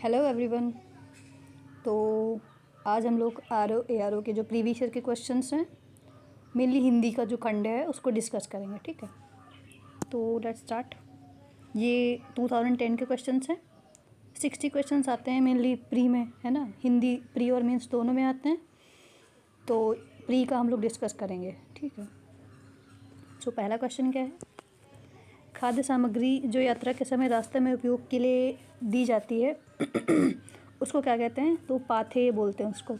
Hello everyone. तो आज हम लोग आर ओ के जो प्रीवियस ईयर के क्वेश्चंस हैं, मेनली हिंदी का जो खंड है उसको डिस्कस करेंगे। ठीक है, तो लेट्स स्टार्ट। ये 2010 के क्वेश्चंस हैं। 60 क्वेश्चंस आते हैं मेनली प्री में, है ना। हिंदी प्री और मेंस दोनों में आते हैं, तो प्री का हम लोग डिस्कस करेंगे। ठीक है, तो पहला क्वेश्चन क्या है? खाद्य सामग्री जो यात्रा के समय रास्ते में उपयोग के लिए दी जाती है उसको क्या कहते हैं? तो पाथेय बोलते हैं उसको।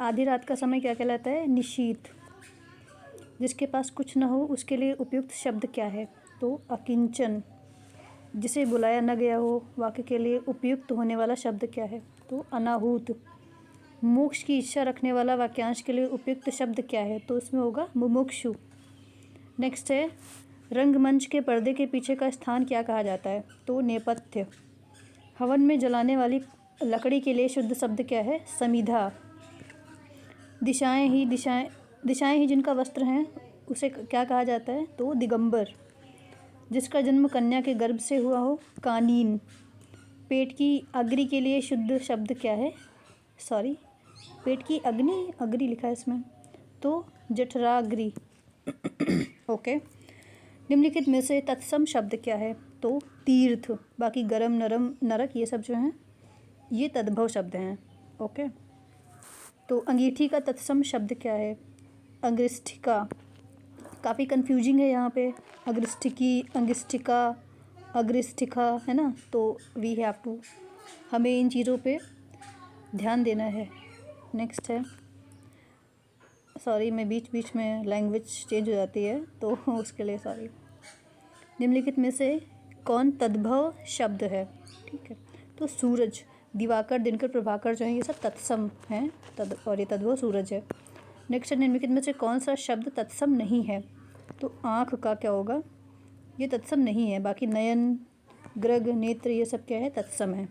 आधी रात का समय क्या कहलाता है? निशीथ। जिसके पास कुछ न हो उसके लिए उपयुक्त शब्द क्या है? तो अकिंचन। जिसे बुलाया न गया हो वाक्य के लिए उपयुक्त होने वाला शब्द क्या है? तो अनाहूत। मोक्ष की इच्छा रखने वाला वाक्यांश के लिए उपयुक्त शब्द क्या है? तो इसमें होगा मुमुक्षु। नेक्स्ट है, रंगमंच के पर्दे के पीछे का स्थान क्या कहा जाता है? तो नेपथ्य। हवन में जलाने वाली लकड़ी के लिए शुद्ध शब्द क्या है? समिधा। दिशाएं ही जिनका वस्त्र हैं उसे क्या कहा जाता है? तो दिगंबर। जिसका जन्म कन्या के गर्भ से हुआ हो? कानीन। पेट की अग्नि के लिए शुद्ध शब्द क्या है? पेट की अग्नि लिखा है इसमें, तो जठराग्नि। ओके। निम्नलिखित में से तत्सम शब्द क्या है? तो तीर्थ। बाकी गरम, नरम, नरक ये सब जो हैं ये तद्भव शब्द हैं। ओके, तो अंगीठी का तत्सम शब्द क्या है? अंगृष्ठिका। काफ़ी कंफ्यूजिंग है यहाँ पे, अग्रिष्ठिकी, अंगिष्ठिका, अग्रिष्ठिका, है ना। तो वी हैव टू, हमें इन चीज़ों पे ध्यान देना है। नेक्स्ट है, मैं बीच में लैंग्वेज चेंज हो जाती है तो उसके लिए सॉरी। निम्नलिखित में से कौन तद्भव शब्द है? ठीक है, तो सूरज, दिवाकर, दिनकर, प्रभाकर जो है ये सब तत्सम हैं, और ये तद्भव सूरज है। नेक्स्ट है, निम्नलिखित में से कौन सा शब्द तत्सम नहीं है? तो आँख का क्या होगा? ये तत्सम नहीं है। बाकी नयन, ग्रग, नेत्र ये सब क्या है? तत्सम है।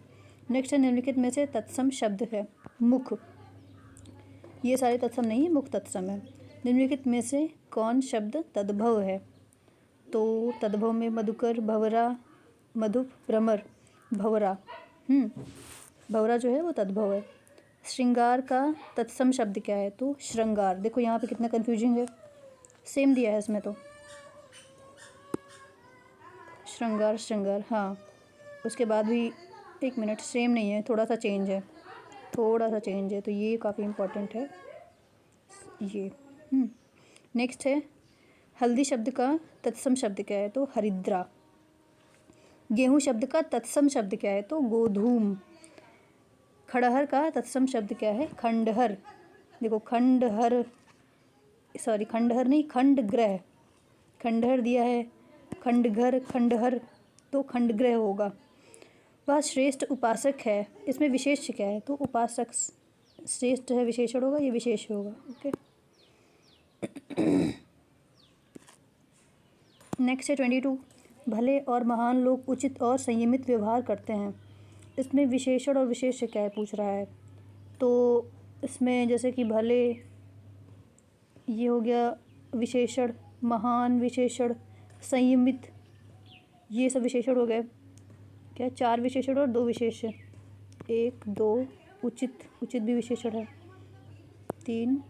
नेक्स्ट है, निम्नलिखित में से तत्सम शब्द है मुख। ये सारे तत्सम नहीं है, मुख तत्सम है। निम्नलिखित में से कौन शब्द तद्भव है? तो तद्भव में मधुकर, भंवरा, मधुप, भ्रमर, भंवरा। भंवरा जो है वो तद्भव है। श्रृंगार का तत्सम शब्द क्या है? तो श्रृंगार। देखो यहाँ पे कितना कंफ्यूजिंग है, सेम दिया है इसमें तो श्रृंगार, हाँ। उसके बाद भी एक मिनट, सेम नहीं है, थोड़ा सा चेंज है, तो ये काफ़ी इम्पोर्टेंट है ये। नेक्स्ट है, हल्दी शब्द का तत्सम शब्द क्या है? तो हरिद्रा। गेहूं शब्द का तत्सम शब्द क्या है? तो गोधूम। खड़हर का तत्सम शब्द क्या है? खंडहर। देखो खंडहर नहीं, खंडग्रह। खंडहर दिया है, खंडघर, खंडहर, तो खंडग्रह होगा। वह श्रेष्ठ उपासक है, इसमें विशेष क्या है? तो उपासक श्रेष्ठ है, विशेषण होगा, ये विशेष होगा। ओके। नेक्स्ट है 22, भले और महान लोग उचित और संयमित व्यवहार करते हैं। इसमें विशेषण और विशेष्य क्या है पूछ रहा है। तो इसमें जैसे कि भले ये हो गया विशेषण, महान विशेषण, संयमित ये सब विशेषण हो गए। क्या? 4 विशेषण और 2 विशेष्य। 1 2, उचित भी विशेषण है। 3,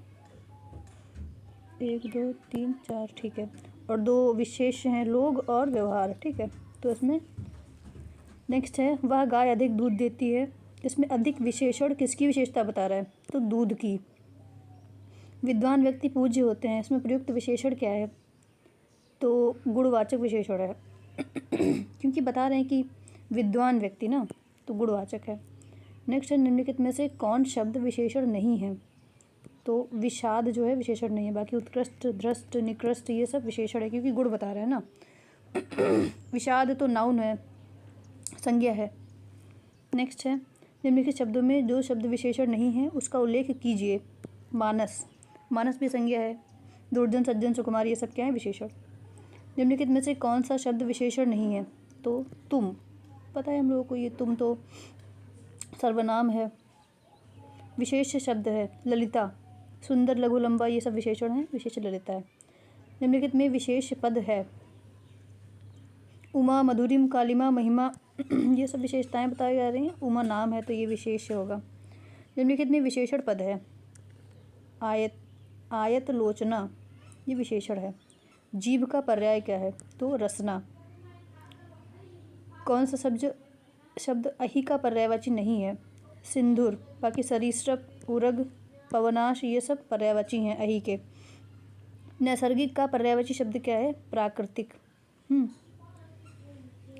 1 2 3 4, ठीक है। और 2 विशेष हैं, लोग और व्यवहार। ठीक है, तो इसमें नेक्स्ट है, वह गाय अधिक दूध देती है। इसमें अधिक विशेषण किसकी विशेषता बता रहा है? तो दूध की। विद्वान व्यक्ति पूज्य होते हैं, इसमें प्रयुक्त विशेषण क्या है? तो गुणवाचक विशेषण है क्योंकि बता रहे हैं कि विद्वान व्यक्ति ना, तो गुणवाचक है। नेक्स्ट है, निम्नलिखित में से कौन शब्द विशेषण नहीं है? तो विषाद जो है विशेषण नहीं है। बाकी उत्कृष्ट, धृष्ट, निकृष्ट ये सब विशेषण है क्योंकि गुण बता रहे हैं ना। विषाद तो नाउन है, संज्ञा है। नेक्स्ट है, निम्नलिखित शब्दों में जो शब्द विशेषण नहीं है उसका उल्लेख कीजिए। मानस भी संज्ञा है। दुर्जन, सज्जन, सुकुमार ये सब क्या है? विशेषण। निम्नलिखित में से कौन सा शब्द विशेषण नहीं है? तो तुम। पता है हम लोगों को, ये तुम तो सर्वनाम है। विशेष शब्द है ललिता, सुंदर, लघु, लंबा ये सब विशेषण हैं, विशेष ललिता है। निम्नलिखित में विशेष पद है उमा, मधुरिम, कालिमा, महिमा, ये सब विशेषताएं बताई जा रही हैं। उमा नाम है तो ये विशेष होगा। निम्नलिखित में विशेषण पद है। आयत, आयत लोचना, ये विशेषण है। जीभ का पर्याय क्या है? तो रसना। कौन सा शब्द अहि का पर्यायवाची नहीं है? सिंदूर। बाकी सरीसृप, उरग, पवनाश ये सब पर्यायवाची हैं अहि के। नैसर्गिक का पर्यायवाची शब्द क्या है? प्राकृतिक।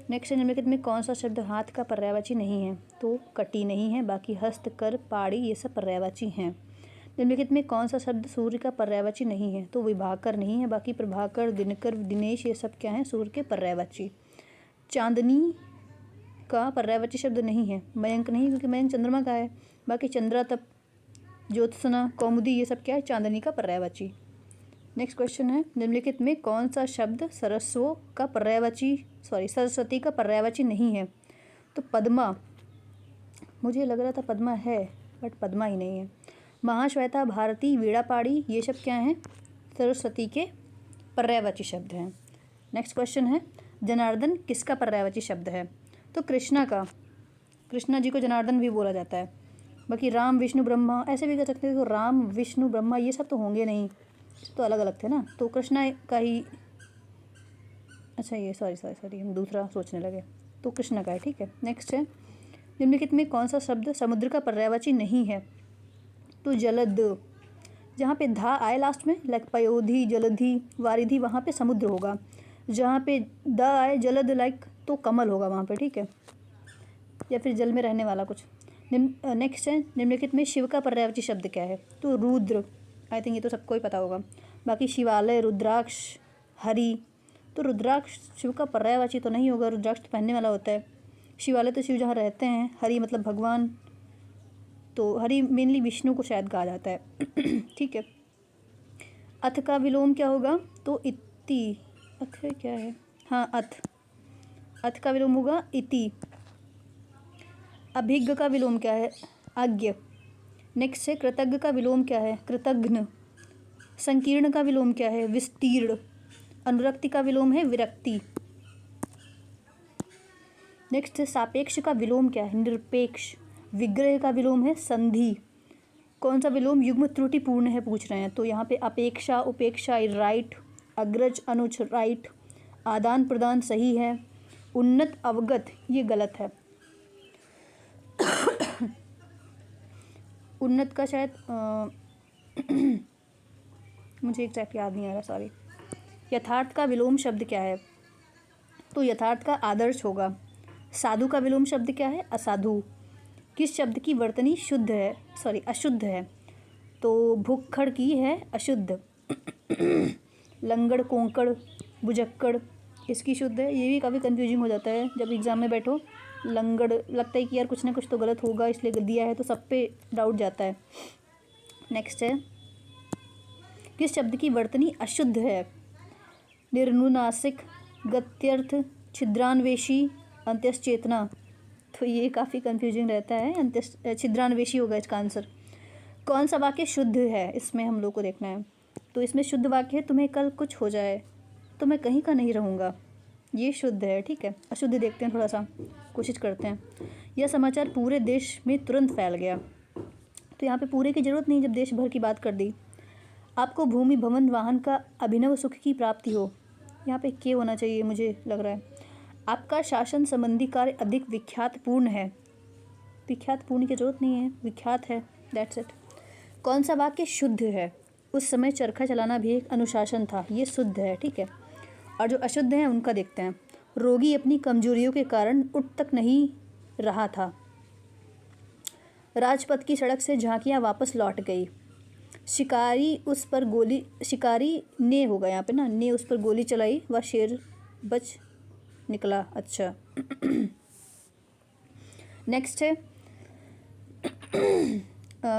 नेक्स्ट, निम्नलिखित में कौन सा शब्द हाथ का पर्यायवाची नहीं है? तो कटी नहीं है। बाकी हस्त, कर, पाड़ी ये सब पर्यायवाची हैं। निम्नलिखित में कौन सा शब्द सूर्य का पर्यायवाची नहीं है? तो विभाकर नहीं है। बाकी प्रभाकर, दिनकर, दिनेश ये सब क्या हैं? सूर्य के पर्यायवाची। चांदनी का पर्यायवाची शब्द नहीं है। मयंक नहीं, क्योंकि मयंक चंद्रमा का है। बाकी चंद्रा, तप, ज्योत्सना, कौमुदी ये सब क्या है? चांदनी का पर्यायवाची। नेक्स्ट क्वेश्चन है, निम्नलिखित में कौन सा शब्द सरस्वती का पर्यायवाची नहीं है? तो पद्मा। मुझे लग रहा था पद्मा है, बट पद्मा ही नहीं है। महाश्वेता, भारती, वीणापाणी ये सब क्या हैं? सरस्वती के पर्यायवाची शब्द हैं। नेक्स्ट क्वेश्चन है, जनार्दन किसका पर्यायवाची शब्द है? तो कृष्णा का। कृष्णा जी को जनार्दन भी बोला जाता है। बाकी राम, विष्णु, ब्रह्मा ऐसे भी कह सकते हैं। तो राम, विष्णु, ब्रह्मा ये सब तो होंगे नहीं, तो अलग अलग थे ना। तो कृष्णा का ही, अच्छा ये सॉरी हम दूसरा सोचने लगे। तो कृष्णा का है, ठीक है। नेक्स्ट है, निम्नलिखित में कौन सा शब्द समुद्र का पर्यायवाची नहीं है? तो जलद। जहाँ पे धा आए लास्ट में, लाइक पयोधी, जलधि, वारिधि, वहाँ पे समुद्र होगा। जहाँ पे द आए, जलद, लाइक तो कमल होगा वहाँ पे, ठीक है, या फिर जल में रहने वाला कुछ। नेक्स्ट है, निम्नलिखित में शिव का पर्यायवाची शब्द क्या है? तो रुद्र। आई थिंक ये तो सबको ही पता होगा। बाकी शिवालय, रुद्राक्ष, हरि। तो रुद्राक्ष शिव का पर्यायवाची तो नहीं होगा, रुद्राक्ष तो पहनने वाला होता है। शिवालय तो शिव जहाँ रहते हैं। हरि मतलब भगवान, तो हरि मेनली विष्णु को शायद कहा जाता है। ठीक है। अथ का विलोम क्या होगा? तो इति। अथ क्या है? हाँ अथ का विलोम होगा इति। अभिज्ञ का विलोम क्या है? अज्ञ। नेक्स्ट है, कृतज्ञ का विलोम क्या है? कृतघ्न। संकीर्ण का विलोम क्या है? विस्तीर्ण। अनुरक्ति का विलोम है विरक्ति। नेक्स्ट है, सापेक्ष का विलोम क्या है? निरपेक्ष। विग्रह का विलोम है संधि। कौन सा विलोम युग्म त्रुटिपूर्ण है पूछ रहे हैं? तो यहाँ पे अपेक्षा, उपेक्षा राइट, अग्रज, अनुज राइट, आदान प्रदान सही है, उन्नत, अवगत ये गलत है। उन्नत का शायद मुझे एग्जैक्ट याद नहीं आ रहा, सॉरी। यथार्थ का विलोम शब्द क्या है? तो यथार्थ का आदर्श होगा। साधु का विलोम शब्द क्या है? असाधु। किस शब्द की वर्तनी शुद्ध है, सॉरी अशुद्ध है? तो भुक्खड़ की है अशुद्ध। लंगड़, कोंकड़, बुजक्कड़ इसकी शुद्ध है। ये भी काफ़ी कंफ्यूजिंग हो जाता है जब एग्ज़ाम में बैठो। लंगड़ लगता है कि यार कुछ ना कुछ तो गलत होगा, इसलिए दिया है, तो सब पे डाउट जाता है। नेक्स्ट है, किस शब्द की वर्तनी अशुद्ध है? निर्नुनासिक, गत्यर्थ, छिद्रान्वेषी, अंत्यश्चेतना। तो ये काफ़ी कंफ्यूजिंग रहता है। छिद्रान्वेषी होगा इसका आंसर। कौन सा वाक्य शुद्ध है, इसमें हम लोग को देखना है। तो इसमें शुद्ध वाक्य है, तुम्हें कल कुछ हो जाए तो मैं कहीं का नहीं रहूँगा, ये शुद्ध है, ठीक है। अशुद्ध देखते हैं, थोड़ा सा कोशिश करते हैं। यह समाचार पूरे देश में तुरंत फैल गया। तो यहाँ पे पूरे की ज़रूरत नहीं, जब देश भर की बात कर दी। आपको भूमि, भवन, वाहन का अभिनव सुख की प्राप्ति हो, यहाँ पे के होना चाहिए मुझे लग रहा है। आपका शासन संबंधी कार्य अधिक विख्यातपूर्ण है। विख्यातपूर्ण की जरूरत नहीं है, विख्यात है, दैट्स इट। कौन सा वाक्य शुद्ध है? उस समय चरखा चलाना भी एक अनुशासन था, ये शुद्ध है, ठीक है। और जो अशुद्ध हैं उनका देखते हैं। रोगी अपनी कमजोरियों के कारण उठ तक नहीं रहा था। राजपथ की सड़क से झांकियाँ वापस लौट गई। शिकारी ने होगा यहाँ पे ना, ने उस पर गोली चलाई, वह शेर बच निकला। अच्छा। नेक्स्ट है,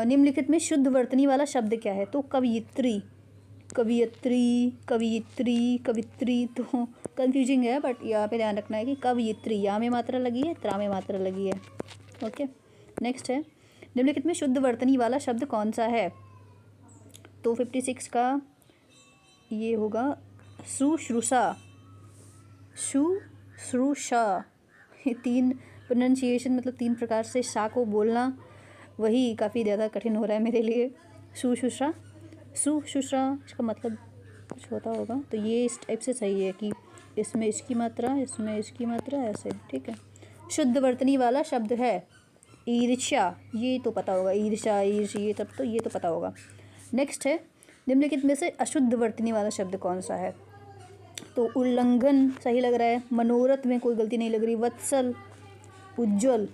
निम्नलिखित में शुद्ध वर्तनी वाला शब्द क्या है? तो कवियत्री, कवियत्री, कवियत्री, कवित्री। तो कंफ्यूजिंग है, बट यहाँ पे ध्यान रखना है कि कवियत्री या में मात्रा लगी है, त्रा में मात्रा लगी है। ओके। नेक्स्ट है, निम्नलिखित में शुद्ध वर्तनी वाला शब्द कौन सा है? तो 56 का ये होगा शुश्रूषा। शुश्रूषा ये 3 प्रोनाउंसिएशन मतलब 3 प्रकार से शा को बोलना वही काफ़ी ज़्यादा कठिन हो रहा है मेरे लिए। सुशुश्रा, सुशुश्रा इसका मतलब कुछ होता होगा, तो ये इस टाइप से सही है कि इसमें इसकी मात्रा, इसमें इसकी मात्रा, ऐसे, ठीक है। शुद्ध वर्तनी वाला शब्द है ईर्ष्या, ये तो पता होगा, ईर्ष्या, ईर्ष, ये सब तो ये तो पता होगा। नेक्स्ट है निम्नलिखित में से अशुद्ध वर्तनी वाला शब्द कौन सा है? तो उल्लंघन सही लग रहा है, मनोरथ में कोई गलती नहीं लग रही, वत्सल, उज्ज्वल,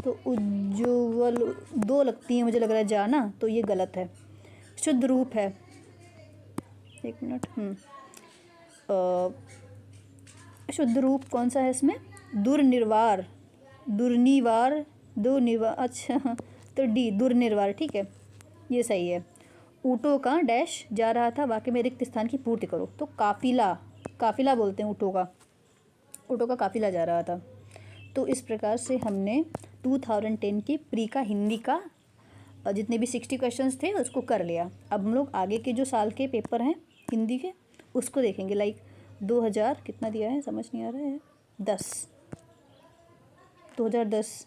तो उज्ज्वल 2 लगती हैं मुझे लग रहा है जाना, तो ये गलत है। शुद्ध रूप है, 1 मिनट, शुद्ध रूप कौन सा है इसमें? दुर्निवार, दुर्निवार, दुर्निवार, अच्छा तो डी दुर्निवार, ठीक है, ये सही है। ऊँटों का डैश जा रहा था, वाक्य में रिक्त स्थान की पूर्ति करो, तो काफिला, काफिला बोलते हैं ऊँटों का, ऊँटों का काफिला जा रहा था। तो इस प्रकार से हमने 2010 की प्री का हिंदी का जितने भी 60 क्वेश्चंस थे उसको कर लिया। अब हम लोग आगे के जो साल के पेपर हैं हिंदी के उसको देखेंगे, लाइक 2000 कितना दिया है समझ नहीं आ रहा है, 2010,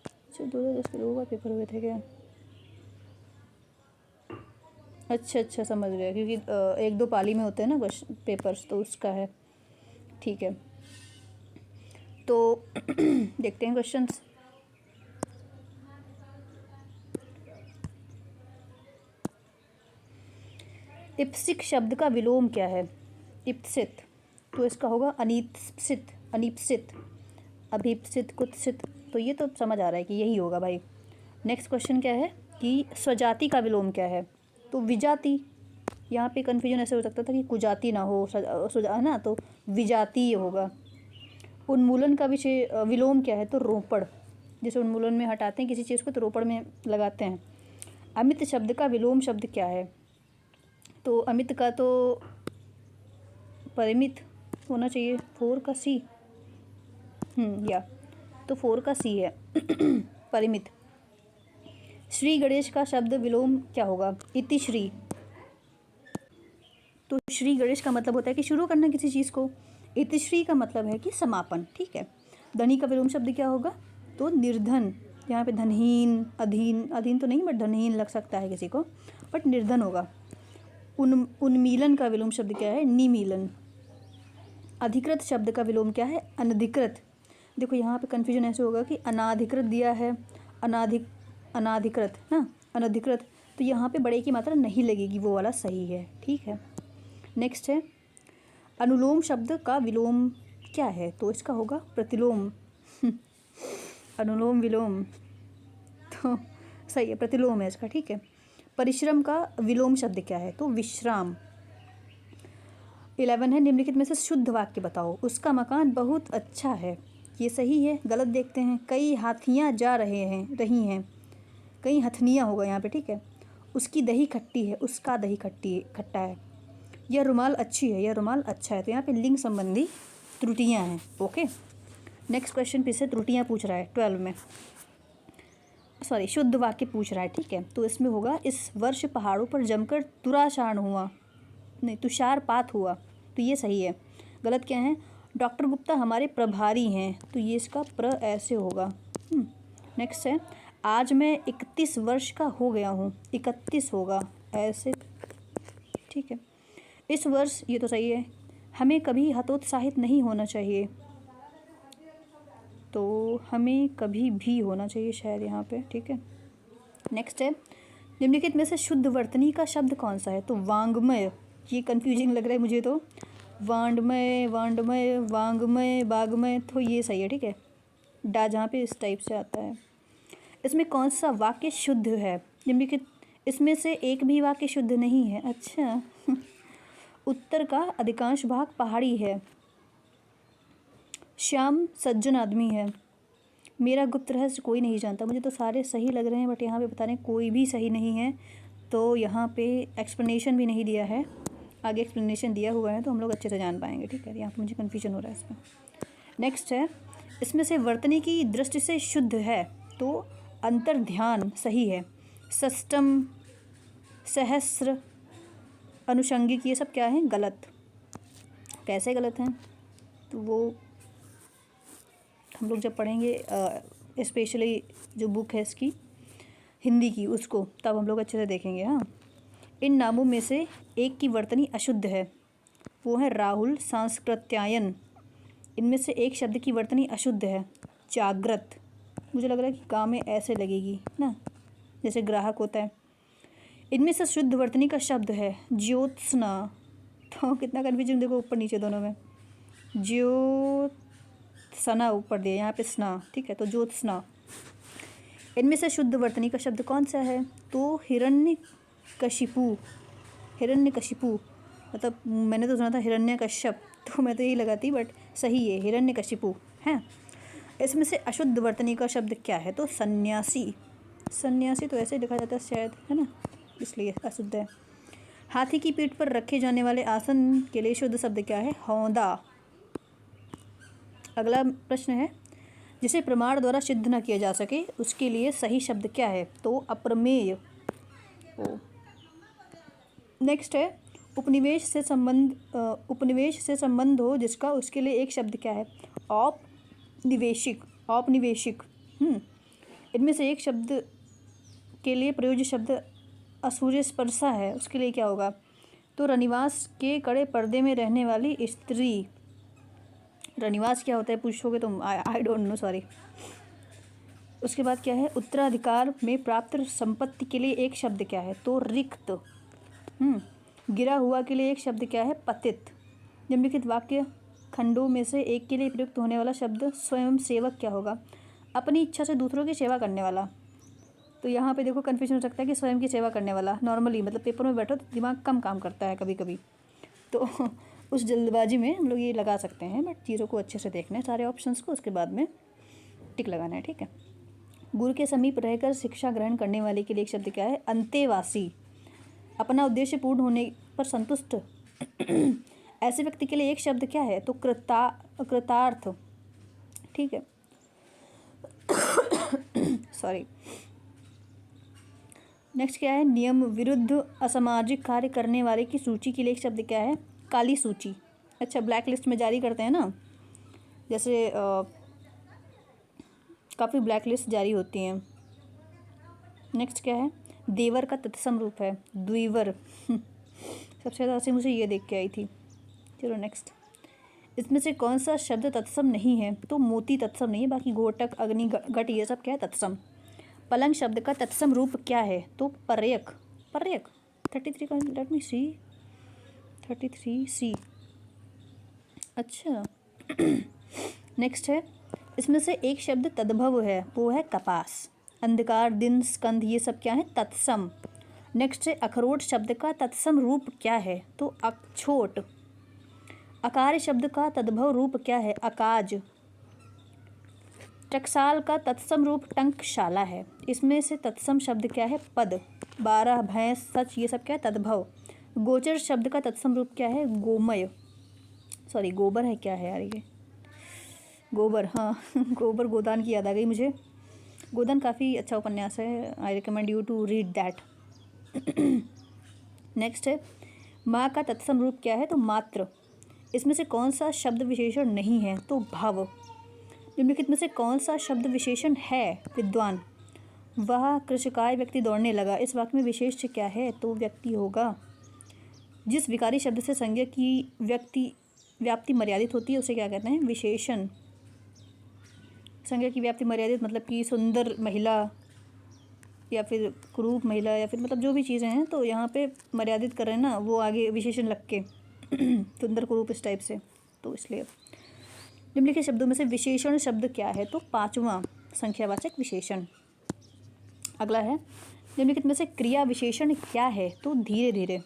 अच्छा 2010 के 2 बार पेपर हुए थे क्या? अच्छा समझ गया, क्योंकि 1-2 पाली में होते हैं ना क्वेश्चन पेपर्स, तो उसका है, ठीक है। तो देखते हैं क्वेश्चंस। इप्सिक शब्द का विलोम क्या है? इप्सित, तो इसका होगा अनीप्सित, अनीप्सित, अभीप्सित, कुत्सित, तो ये तो समझ आ रहा है कि यही होगा भाई। नेक्स्ट क्वेश्चन क्या है कि स्वजाति का विलोम क्या है? तो विजाति, यहाँ पे कन्फ्यूजन ऐसे हो सकता था कि कुजाति ना हो, है ना, तो विजाति ये होगा। उन्मूलन का विषय विलोम क्या है? तो रोपड़, जैसे उन्मूलन में हटाते हैं किसी चीज़ को तो रोपड़ में लगाते हैं। अमित शब्द का विलोम शब्द क्या है? तो अमित का तो परिमित होना चाहिए, 4 का सी, या तो 4 का सी है परिमित। श्री गणेश का शब्द विलोम क्या होगा? इति श्री, तो श्री गणेश का मतलब होता है कि शुरू करना किसी चीज़ को, इतिश्री का मतलब है कि समापन, ठीक है। धनी का विलोम शब्द क्या होगा? तो निर्धन, यहाँ पे धनहीन, अधीन, अधीन तो नहीं बट धनहीन लग सकता है किसी को, बट निर्धन होगा। उन्मीलन का विलोम शब्द क्या है? निमीलन। अधिकृत शब्द का विलोम क्या है? अनधिकृत। देखो यहाँ पे कन्फ्यूजन ऐसे होगा कि अनाधिकृत दिया है, अनाधिकृत ना, अनधिकृत, तो यहाँ पे बड़े की मात्रा नहीं लगेगी, वो वाला सही है, ठीक है। नेक्स्ट है अनुलोम शब्द का विलोम क्या है? तो इसका होगा प्रतिलोम अनुलोम विलोम, तो सही है, प्रतिलोम है इसका, ठीक है। परिश्रम का विलोम शब्द क्या है? तो विश्राम। 11 है निम्नलिखित में से शुद्ध वाक्य बताओ। उसका मकान बहुत अच्छा है, ये सही है, गलत देखते हैं। कई हाथियाँ जा रही हैं, कई हथनियाँ होगा यहाँ पे, ठीक है। उसकी दही खट्टी है, उसका दही खट्टा है। यह रुमाल अच्छी है, यह रुमाल अच्छा है, तो यहाँ पे लिंग संबंधी त्रुटियाँ हैं, ओके। नेक्स्ट क्वेश्चन फिर से त्रुटियाँ पूछ रहा है 12 में, सॉरी शुद्ध वाक्य पूछ रहा है, ठीक है। तो इसमें होगा इस वर्ष पहाड़ों पर जमकर तुषारपात हुआ, तो ये सही है। गलत क्या है? डॉक्टर गुप्ता हमारे प्रभारी हैं, तो ये इसका प्र ऐसे होगा। नेक्स्ट है आज मैं 31 वर्ष का हो गया हूँ, 31 होगा ऐसे, ठीक है। इस वर्ष, ये तो सही है। हमें कभी हतोत्साहित नहीं होना चाहिए, तो हमें कभी भी होना चाहिए शायद यहाँ पे, ठीक है। नेक्स्ट है निम्नलिखित में से शुद्ध वर्तनी का शब्द कौन सा है? तो वांग्मय, ये कन्फ्यूजिंग लग रहा है मुझे, तो वांडमय, वांगमय, बागमय, तो ये सही है, ठीक है। डा जहाँ पे इस टाइप से आता है। इसमें कौन सा वाक्य शुद्ध है? निम्नलिखित इसमें से एक भी वाक्य शुद्ध नहीं है, अच्छा उत्तर का अधिकांश भाग पहाड़ी है। श्याम सज्जन आदमी है। मेरा गुप्त रहस्य कोई नहीं जानता। मुझे तो सारे सही लग रहे हैं, बट यहाँ पे बता रहे हैं कोई भी सही नहीं है, तो यहाँ पे एक्सप्लेनेशन भी नहीं दिया है, आगे एक्सप्लेनेशन दिया हुआ है तो हम लोग अच्छे से जान पाएंगे, ठीक है। यहाँ पे मुझे कन्फ्यूजन हो रहा है इसमें। नेक्स्ट है इसमें से वर्तनी की दृष्टि से शुद्ध है, तो अंतर ध्यान सही है। सष्टम, सहस्र, अनुषंगिक, ये सब क्या है? गलत। कैसे गलत हैं? तो वो हम लोग जब पढ़ेंगे स्पेशली जो बुक है इसकी हिंदी की, उसको तब हम लोग अच्छे से देखेंगे। हाँ, इन नामों में से एक की वर्तनी अशुद्ध है, वो है राहुल सांस्कृत्यायन। इनमें से एक शब्द की वर्तनी अशुद्ध है, जागृत। मुझे लग रहा है कि गाँव में ऐसे लगेगी ना, जैसे ग्राहक होता है। इनमें से शुद्ध वर्तनी का शब्द है ज्योत्सना। तो कितना कन्फ्यूजन देखो, ऊपर नीचे दोनों में। ज्योत्सना ऊपर दिया, यहाँ पे स्ना, ठीक है, तो ज्योत्सना। इनमें से शुद्ध वर्तनी का शब्द कौन सा है? तो हिरण्यकशिपु। हिरण्यकशिपु मतलब मैंने तो सुना था हिरण्यकश्यप, तो मैं तो यही लगाती, बट सही है हिरण्यकशिपु है। इसमें से अशुद्ध वर्तनी का शब्द क्या है? तो सन्यासी। सन्यासी तो ऐसे लिखा जाता है शायद, है ना, इसलिए अशुद्ध है। हाथी की पीठ पर रखे जाने वाले आसन के लिए शुद्ध शब्द क्या है? हौदा। अगला प्रश्न है, जिसे प्रमाण द्वारा सिद्ध न किया जा सके उसके लिए सही शब्द क्या है? तो अप्रमेय। नेक्स्ट है, उपनिवेश से संबंध हो जिसका, उसके लिए एक शब्द क्या है? औपनिवेशिक। औपनिवेशिक। इनमें से एक शब्द के लिए प्रयोज्य शब्द असूर्य स्पर्शा है, उसके लिए क्या होगा? तो रनिवास के कड़े पर्दे में रहने वाली स्त्री। रनिवास क्या होता है पूछोगे तुम? I don't know, sorry. उसके बाद क्या है? उत्तराधिकार में प्राप्त संपत्ति के लिए एक शब्द क्या है? तो रिक्त। गिरा हुआ के लिए एक शब्द क्या है? पतित। निम्नलिखित वाक्य खंडों में से एक के लिए प्रयुक्त होने वाला शब्द स्वयं सेवक क्या होगा? अपनी इच्छा से दूसरों की सेवा करने वाला। तो यहाँ पे देखो कन्फ्यूजन हो सकता है कि स्वयं की सेवा करने वाला, नॉर्मली मतलब पेपर में बैठो तो दिमाग कम काम करता है कभी कभी, तो उस जल्दबाजी में हम लोग ये लगा सकते हैं, बट चीज़ों को अच्छे से देखना है सारे ऑप्शंस को, उसके बाद में टिक लगाना है, ठीक है। गुरु के समीप रहकर शिक्षा ग्रहण करने वाले के लिए एक शब्द क्या है? अंतेवासी। अपना उद्देश्य पूर्ण होने पर संतुष्ट ऐसे व्यक्ति के लिए एक शब्द क्या है? तो कृतार्थ, ठीक है। सॉरी। नेक्स्ट क्या है? नियम विरुद्ध असामाजिक कार्य करने वाले की सूची के लिए एक शब्द क्या है? काली सूची। अच्छा, ब्लैक लिस्ट में जारी करते हैं ना, जैसे काफ़ी ब्लैक लिस्ट जारी होती हैं। नेक्स्ट क्या है? देवर का तत्सम रूप है द्विवर। सबसे ज़्यादा हंसी मुझे ये देख के आई थी। चलो नेक्स्ट, इसमें से कौन सा शब्द तत्सम नहीं है? तो मोती तत्सम नहीं है, बाकी घोटक, अग्नि, घट ये सब क्या है? तत्सम। पलंग शब्द का तत्सम रूप क्या है? तो पर्यक। पर्यक 33 का, लेट मी सी, 33C। अच्छा। नेक्स्ट है, इसमें से एक शब्द तद्भव है, वो है कपास। अंधकार, दिन, स्कंध ये सब क्या है? तत्सम। नेक्स्ट है, अखरोट शब्द का तत्सम रूप क्या है? तो अक्षोट। अकार शब्द का तद्भव रूप क्या है? अकाज। टकसाल का तत्सम रूप टंकशाला है। इसमें से तत्सम शब्द क्या है? पद। 12, भैंस, सच ये सब क्या है? तद्भव। गोचर शब्द का तत्सम रूप क्या है? गोमय। सॉरी, गोबर है, क्या है यार ये? गोबर, हाँ। गोबर, गोदान की याद आ गई मुझे। गोदान काफ़ी अच्छा उपन्यास है, I recommend you to read that. Next है, माँ का तत्सम रूप क्या है? तो मात्र। इसमें से कौन सा शब्द विशेषण नहीं है? तो भव। निम्नलिखित में से कौन सा शब्द विशेषण है? विद्वान। वह कृषकाय व्यक्ति दौड़ने लगा, इस वाक्य में विशेष क्या है? तो व्यक्ति होगा। जिस विकारी शब्द से संज्ञा की व्याप्ति मर्यादित होती है उसे क्या कहते हैं? विशेषण। संज्ञा की व्याप्ति मर्यादित मतलब कि सुंदर महिला या फिर कुरूप महिला या फिर मतलब जो भी चीज़ें हैं, तो यहाँ पे मर्यादित कर रहे हैं ना, वो आगे विशेषण लग के सुंदर कुरूप इस टाइप से, तो इसलिए। निम्नलिखित शब्दों में से विशेषण शब्द क्या है? तो 5वां संख्यावाचक विशेषण। अगला है, निम्नलिखित में से क्रिया विशेषण क्या है? तो धीरे धीरे।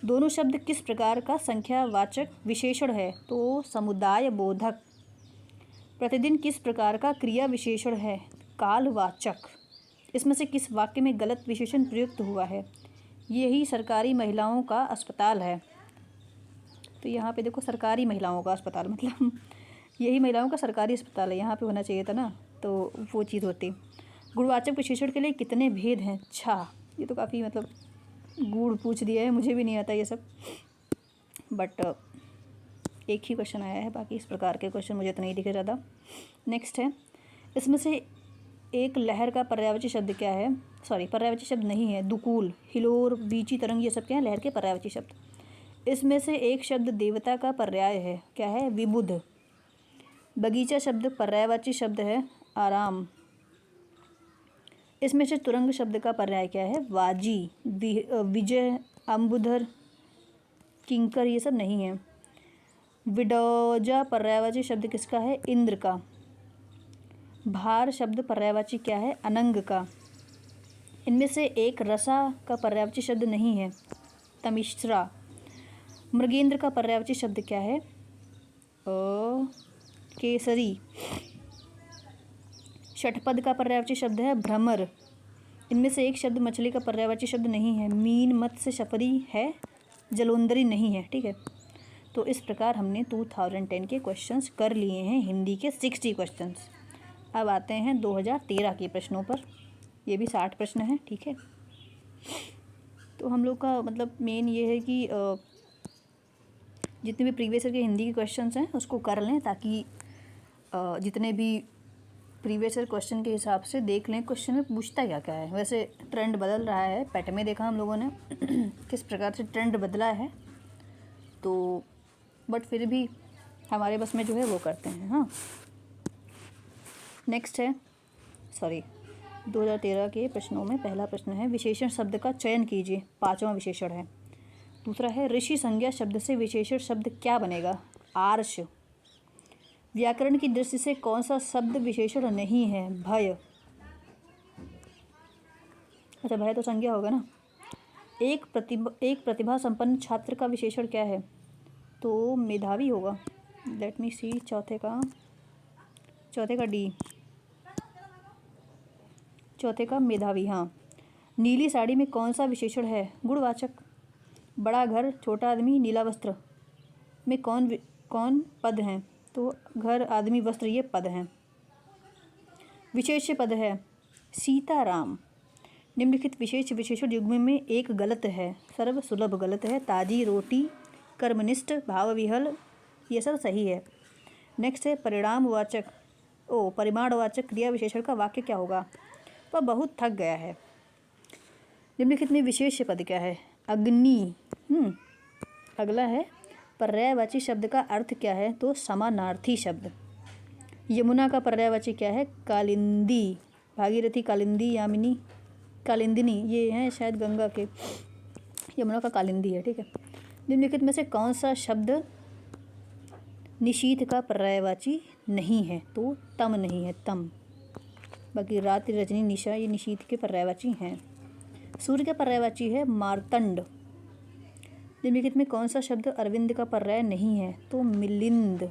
दोनों शब्द किस प्रकार का संख्यावाचक विशेषण है? तो समुदाय बोधक। प्रतिदिन किस प्रकार का क्रिया विशेषण है? कालवाचक। इसमें से किस वाक्य में गलत विशेषण प्रयुक्त हुआ है? यही सरकारी महिलाओं का अस्पताल है। तो यहाँ पे देखो, सरकारी महिलाओं का अस्पताल मतलब यही महिलाओं का सरकारी अस्पताल है, यहाँ पे होना चाहिए था ना, तो वो चीज़ होती। गुणवाचक विशेषण के लिए कितने भेद हैं? 6। ये तो काफ़ी मतलब गूढ़ पूछ दिया है, मुझे भी नहीं आता ये सब, बट एक ही क्वेश्चन आया है, बाकी इस प्रकार के क्वेश्चन मुझे तो नहीं दिखे ज़्यादा। नेक्स्ट है, इसमें से एक लहर का पर्यायवाची शब्द क्या है? सॉरी, पर्यायवाची शब्द नहीं है। दुकूल, हिलोर, बीची, तरंग, ये सब क्या है? लहर के पर्यायवाची शब्द। इसमें से एक शब्द देवता का पर्याय है, क्या है? विबुध। बगीचा शब्द पर्यायवाची शब्द है, आराम। इसमें से तुरंग शब्द का पर्याय क्या है? वाजी। विजय, अम्बुधर, किंकर, ये सब नहीं है। विडौजा पर्यायवाची शब्द किसका है? इंद्र का। भार शब्द पर्यायवाची क्या है? अनंग का। इनमें से एक रसा का पर्यायवाची शब्द नहीं है, तमिश्रा। मृगेंद्र का पर्यायवाची शब्द क्या है? केसरी। षटपद का पर्यायवाची शब्द है भ्रमर। इनमें से एक शब्द मछली का पर्यायवाची शब्द नहीं है, मीन, मत्स्य, शफरी है, जलोंदरी नहीं है। ठीक है, तो इस प्रकार हमने 2010 के क्वेश्चंस कर लिए हैं, हिंदी के 60 क्वेश्चंस। अब आते हैं 2013 के प्रश्नों पर। ये भी 60 प्रश्न हैं। ठीक है, तो हम लोग का मतलब मेन ये है कि जितने भी प्रीवियस ईयर के हिंदी के क्वेश्चंस हैं उसको कर लें, ताकि जितने भी प्रीवियस ईयर क्वेश्चन के हिसाब से देख लें क्वेश्चन में पूछता क्या क्या है। वैसे ट्रेंड बदल रहा है, पैट में देखा हम लोगों ने किस प्रकार से ट्रेंड बदला है, तो बट फिर भी हमारे बस में जो है वो करते हैं। हाँ, नेक्स्ट है, सॉरी, 2013 के प्रश्नों में पहला प्रश्न है, विशेषण शब्द का चयन कीजिए। 5वां विशेषण है। दूसरा है, ऋषि संज्ञा शब्द से विशेषण शब्द क्या बनेगा? आर्ष। व्याकरण की दृष्टि से कौन सा शब्द विशेषण नहीं है? भय। अच्छा, भय तो संज्ञा होगा ना। एक प्रतिभा संपन्न छात्र का विशेषण क्या है? तो मेधावी होगा। लेट मी सी, चौथे का डी, चौथे का मेधावी। हाँ। नीली साड़ी में कौन सा विशेषण है? गुणवाचक। बड़ा घर, छोटा आदमी, नीला वस्त्र में कौन पद हैं? तो घर, आदमी, वस्त्र, ये पद हैं। विशेष्य पद है सीताराम। निम्नलिखित विशेष विशेषण युग्म में एक गलत है। सर्व सुलभ गलत है। ताजी रोटी, कर्मनिष्ठ, भावविहल, ये सब सही है। नेक्स्ट है, परिमाणवाचक क्रिया विशेषण का वाक्य क्या होगा? वह बहुत थक गया है। निम्नलिखित में विशेष्य पद क्या है? अग्नि। अगला है, पर्यायवाची शब्द का अर्थ क्या है? तो समानार्थी शब्द। यमुना का पर्यायवाची क्या है? कालिंदी। भागीरथी, कालिंदी, यामिनी, कालिंदिनी, ये हैं शायद गंगा के। यमुना का कालिंदी है। ठीक है, निम्नलिखित में से कौन सा शब्द निशीथ का पर्यायवाची नहीं है? तो तम नहीं है, तम। बाकी रात्रि, रजनी, निशा, ये निशीथ के पर्यायवाची हैं। सूर्य का पर्यायवाची है मार्तंड। निम्नलिखित में कौन सा शब्द अरविंद का पर्याय नहीं है? तो मिलिंद।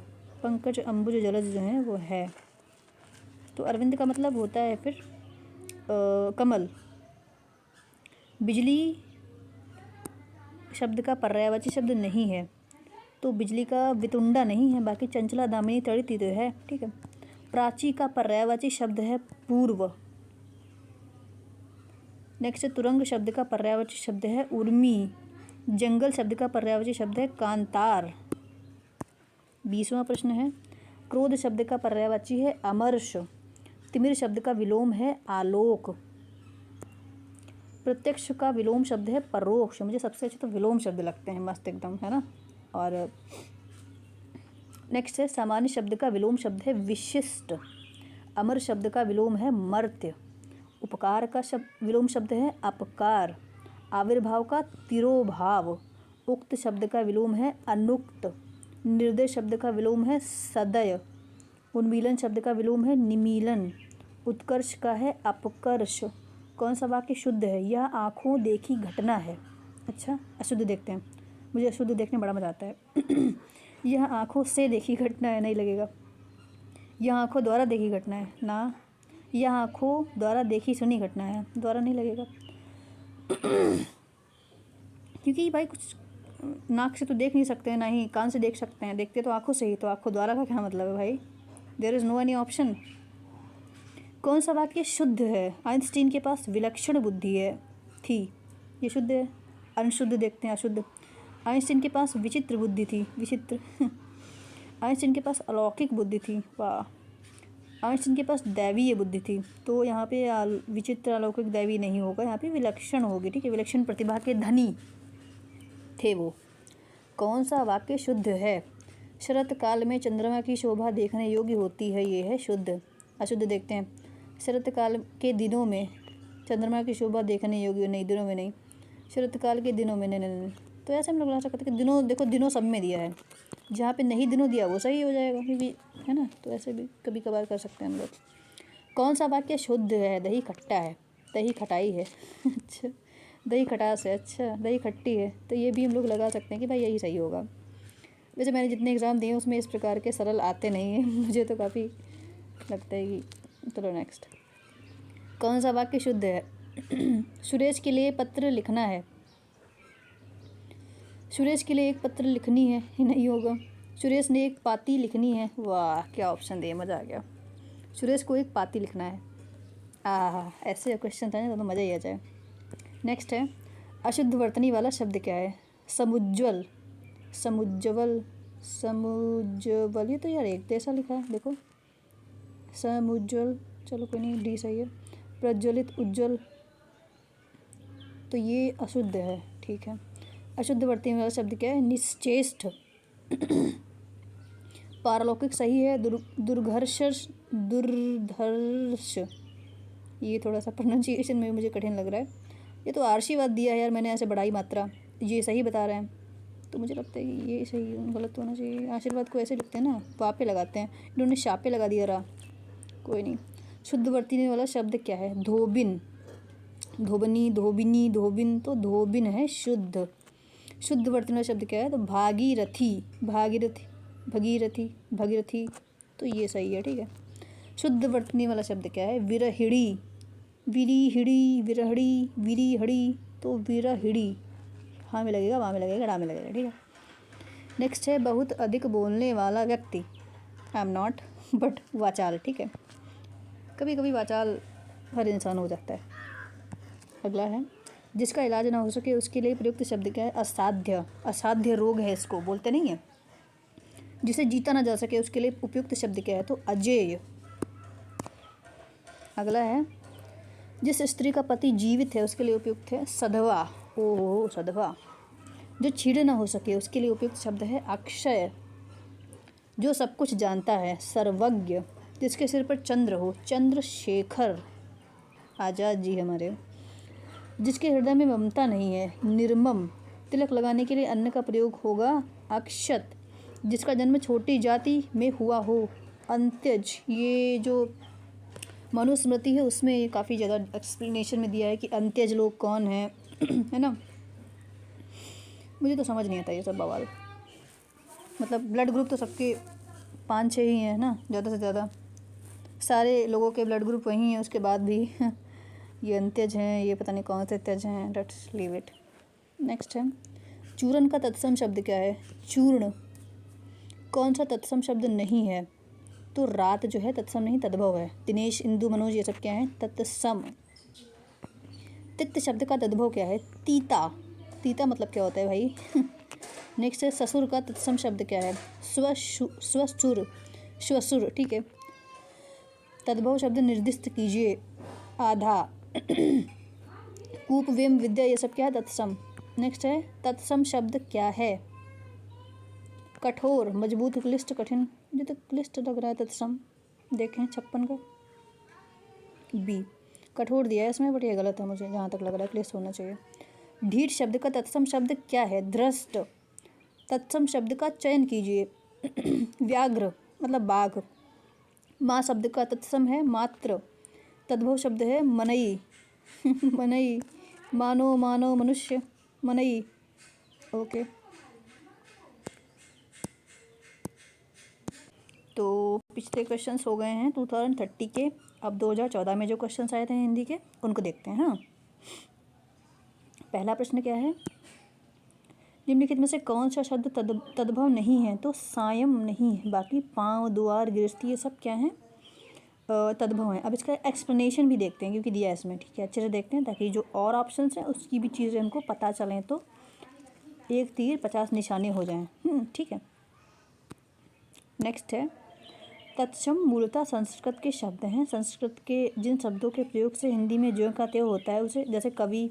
पंकज, अंबुज, जलज जो हैं वो है। तो अरविंद का मतलब होता है फिर कमल। बिजली शब्द का पर्यायवाची शब्द नहीं है, तो बिजली का वितुंडा नहीं है। बाकी चंचला, दामिनी, तड़ित तो है। ठीक है, प्राची का पर्यायवाची शब्द है पूर्व। नेक्स्ट, तुरंग शब्द का पर्यायवाची शब्द है उर्मी। जंगल शब्द का पर्यायवाची शब्द है कांतार। 20वां प्रश्न है, क्रोध शब्द का पर्यायवाची है अमर्ष। तिमिर शब्द का विलोम है आलोक। प्रत्यक्ष का विलोम शब्द है परोक्ष। मुझे सबसे अच्छे तो विलोम शब्द लगते हैं, मस्त एकदम, है ना। और नेक्स्ट है, सामान्य शब्द का विलोम शब्द है विशिष्ट। अमर शब्द का विलोम है मर्त्य। उपकार का विलोम शब्द है अपकार। आविर्भाव का तिरोभाव। उक्त शब्द का विलोम है अनुक्त। निर्दय शब्द का विलोम है सदय। उन्मीलन शब्द का विलोम है निमीलन। उत्कर्ष का है अपकर्ष। कौन सा वाक्य शुद्ध है? यह आँखों देखी घटना है। अच्छा, अशुद्ध देखते हैं, मुझे अशुद्ध देखने बड़ा मज़ा आता है। यह आँखों से देखी घटना है, नहीं लगेगा। यह आँखों द्वारा देखी घटना है ना। यह आँखों द्वारा देखी सुनी घटना है, द्वारा नहीं लगेगा। क्योंकि भाई कुछ नाक से तो देख नहीं सकते हैं, ना ही कान से देख सकते हैं। देखते तो आँखों से ही, तो आँखों द्वारा का क्या मतलब है भाई? There is no any option. कौन सा वाक्य शुद्ध है? आइंस्टीन के पास विलक्षण बुद्धि थी, ये शुद्ध है। अनशुद्ध देखते हैं, अशुद्ध। आइंस्टीन के पास विचित्र बुद्धि थी, विचित्र। आइंस्टीन के पास अलौकिक बुद्धि थी। वाह। आइंस्टीन के पास दैवीय बुद्धि थी। तो यहाँ पे विचित्र अलौकिक दैवी नहीं होगा, यहाँ पे विलक्षण होगी। ठीक है, विलक्षण प्रतिभा के धनी थे वो। कौन सा वाक्य शुद्ध है? शरत काल में चंद्रमा की शोभा देखने योग्य होती है, ये है शुद्ध। अशुद्ध देखते हैं। शरत काल के दिनों में चंद्रमा की शोभा देखने योग्य, नहीं दिनों में नहीं, शरत काल के दिनों में नहीं, नहीं, नहीं। तो ऐसे हम लोग ला सकते हैं कि दिनों, देखो दिनों सब में दिया है, जहाँ पे नहीं दिनों दिया वो सही हो जाएगा, क्योंकि है ना। तो ऐसे भी कभी कभार कर सकते हैं हम लोग। कौन सा वाक्य शुद्ध है? दही खट्टा है, दही खटाई है अच्छा, दही खटास है, अच्छा दही खट्टी है। तो ये भी हम लोग लगा सकते हैं कि भाई यही सही होगा। वैसे मैंने जितने एग्ज़ाम दिए उसमें इस प्रकार के सरल आते नहीं हैं मुझे तो काफ़ी लगता है कि। चलो नेक्स्ट। कौन सा वाक्य शुद्ध है? सुरेश के लिए पत्र लिखना है। सुरेश के लिए एक पत्र लिखनी है, ये नहीं होगा। सुरेश ने एक पाती लिखनी है। वाह, क्या ऑप्शन दिए, मज़ा आ गया। सुरेश को एक पाती लिखना है। ऐसे क्वेश्चन था ना तो मज़ा ही आ जाए। नेक्स्ट है, अशुद्ध वर्तनी वाला शब्द क्या है? समुज्ज्वल, समुज्ज्वल, समुज्ज्वल, ये तो यार एक जैसा लिखा है, देखो समुज्ज्वल। चलो कोई नहीं, डी सही है। प्रज्वलित, उज्ज्वल, तो ये अशुद्ध है। ठीक है, अशुद्ध वर्तनी वाला शब्द क्या है? निश्चेष्ट। पारलौकिक सही है। दुर्घर्ष, दुर्धर्ष, ये थोड़ा सा प्रोनाउंसिएशन में मुझे कठिन लग रहा है। ये तो आशीर्वाद दिया है यार मैंने, ऐसे बढ़ाई मात्रा, ये सही बता रहे हैं। तो मुझे लगता है कि ये सही, गलत होना चाहिए। आशीर्वाद को ऐसे लिखते हैं ना, वापे लगाते हैं, इन्होंने शापे लगा दिया रहा। कोई नहीं। शुद्ध वर्तनी वाला शब्द क्या है? धोबिन, धोबनी, धोबिनी, धोबिन, तो धोबिन है शुद्ध। शुद्ध वर्तनी वाला शब्द क्या है? तो भागीरथी, भागीरथी, भगीरथी, भगीरथी, तो ये सही है। ठीक है, शुद्ध वर्तनी वाला शब्द क्या है? विरहिणी, विरीहिणी, विरहड़ी, विरीहड़ी, तो विरहिणी। हाँ में लगेगा, वहाँ में लगेगा, डा में लगेगा। ठीक है, नेक्स्ट है, बहुत अधिक बोलने वाला व्यक्ति। आई एम नॉट, बट वाचाल। ठीक है, कभी कभी वाचाल हर इंसान हो जाता है। अगला है, जिसका इलाज ना हो सके उसके लिए प्रयुक्त शब्द क्या है? असाध्य, असाध्य रोग है, इसको बोलते नहीं है। जिसे जीता ना जा सके उसके लिए उपयुक्त शब्द क्या है? तो अजेय। अगला है, जिस स्त्री का पति जीवित है उसके लिए उपयुक्त है सधवा। ओहो, सधवा। जो छीड़ ना हो सके उसके लिए उपयुक्त शब्द है अक्षय। जो सब कुछ जानता है सर्वज्ञ। जिसके सिर पर चंद्र हो चंद्रशेखर, आज़ाद जी हमारे। जिसके हृदय में ममता नहीं है निर्मम। तिलक लगाने के लिए अन्न का प्रयोग होगा अक्षत। जिसका जन्म छोटी जाति में हुआ हो अंत्यज। ये जो मनुस्मृति है उसमें काफ़ी ज़्यादा एक्सप्लेनेशन में दिया है कि अंत्यज लोग कौन हैं है ना। मुझे तो समझ नहीं आता ये सब बवाल। मतलब ब्लड ग्रुप तो सबके 5-6 ही हैं ना, ज़्यादा से ज़्यादा सारे लोगों के ब्लड ग्रुप वही हैं, उसके बाद भी ये अंत्यज हैं, ये पता नहीं कौन से त्यज हैं। Let's leave it. नेक्स्ट है, चूर्ण का तत्सम शब्द क्या है? चूर्ण। कौन सा तत्सम शब्द नहीं है? तो रात जो है तत्सम नहीं, तद्भव है। दिनेश, इंदु, मनोज, ये सब क्या है? तत्सम। तिक्त शब्द का तद्भव क्या है? तीता। तीता मतलब क्या होता है भाई नेक्स्ट है, ससुर का तत्सम शब्द क्या है? स्वसुर, श्वसुर। ठीक है, तद्भव शब्द निर्दिष्ट कीजिए। आधा कूप, वेम, विद्या, ये सब क्या है? तत्सम। नेक्स्ट है, तत्सम शब्द क्या है? कठोर, मजबूत, क्लिष्ट, कठिन। मुझे तो क्लिष्ट लग रहा है तत्सम। देखें 56 का बी, कठोर दिया है इसमें, बट ये गलत है मुझे जहाँ तक लग रहा है, क्लिष्ट होना चाहिए। ढीठ शब्द का तत्सम शब्द क्या है? धृष्ट। तत्सम शब्द का चयन कीजिए। व्याघ्र मतलब बाघ। माँ शब्द का तत्सम है मात्र। तद्भव शब्द है मनई मनई, मानो, मानव, मनुष्य, मनई। ओके, तो पिछले क्वेश्चंस हो गए हैं 2030 के। अब 2014 में जो क्वेश्चंस आए थे हिंदी के उनको देखते हैं। हाँ, पहला प्रश्न क्या है? निम्नलिखित में से कौन सा शब्द तद्भव नहीं है? तो सायं नहीं है, बाकी पाँव, द्वार, गृहस्थी, ये सब क्या है? तद्भव है। अब इसका एक्सप्लेनेशन भी देखते हैं क्योंकि दिया है इसमें। ठीक है, अच्छे से देखते हैं ताकि जो और ऑप्शंस हैं उसकी भी चीज़ें हमको पता चलें, तो एक तीर 50 निशाने हो जाएं। ठीक है, नेक्स्ट है तत्सम मूलतः संस्कृत के शब्द हैं। संस्कृत के जिन शब्दों के प्रयोग से हिंदी में ज्यों का त्यों होता है उसे, जैसे कवि,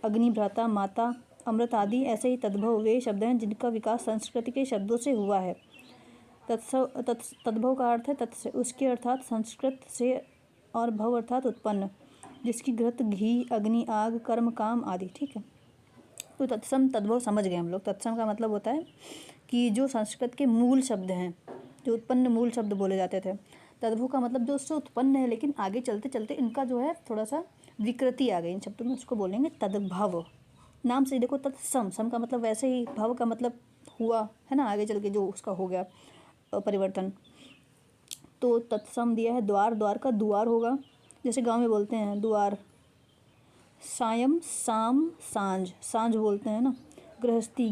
अग्नि, भ्राता, माता, अमृत आदि, ऐसे ही तद्भव वे शब्द हैं जिनका विकास संस्कृत के शब्दों से हुआ है। तद्भव का अर्थ है तत्से, उसके अर्थात संस्कृत से, और भव अर्थात उत्पन्न, जिसकी घृत, घी, अग्नि, आग, कर्म, काम आदि। ठीक है, तो तत्सम तद्भव समझ गए हम लोग। तत्सम का मतलब होता है कि जो संस्कृत के मूल शब्द हैं, जो उत्पन्न मूल शब्द बोले जाते थे। तद्भव का मतलब जो उससे उत्पन्न है, लेकिन आगे चलते चलते इनका जो है थोड़ा सा विकृति आ गई इन शब्दों में, उसको बोलेंगे तद्भव। नाम से देखो तत्सम, सम का मतलब वैसे ही, भव का मतलब हुआ है ना, आगे चल के जो उसका हो गया परिवर्तन। तो तत्सम दिया है द्वार, द्वार का दुआर होगा, जैसे गांव में बोलते हैं द्वार। सायं, शाम, सांझ, सांझ बोलते हैं ना। गृहस्थी,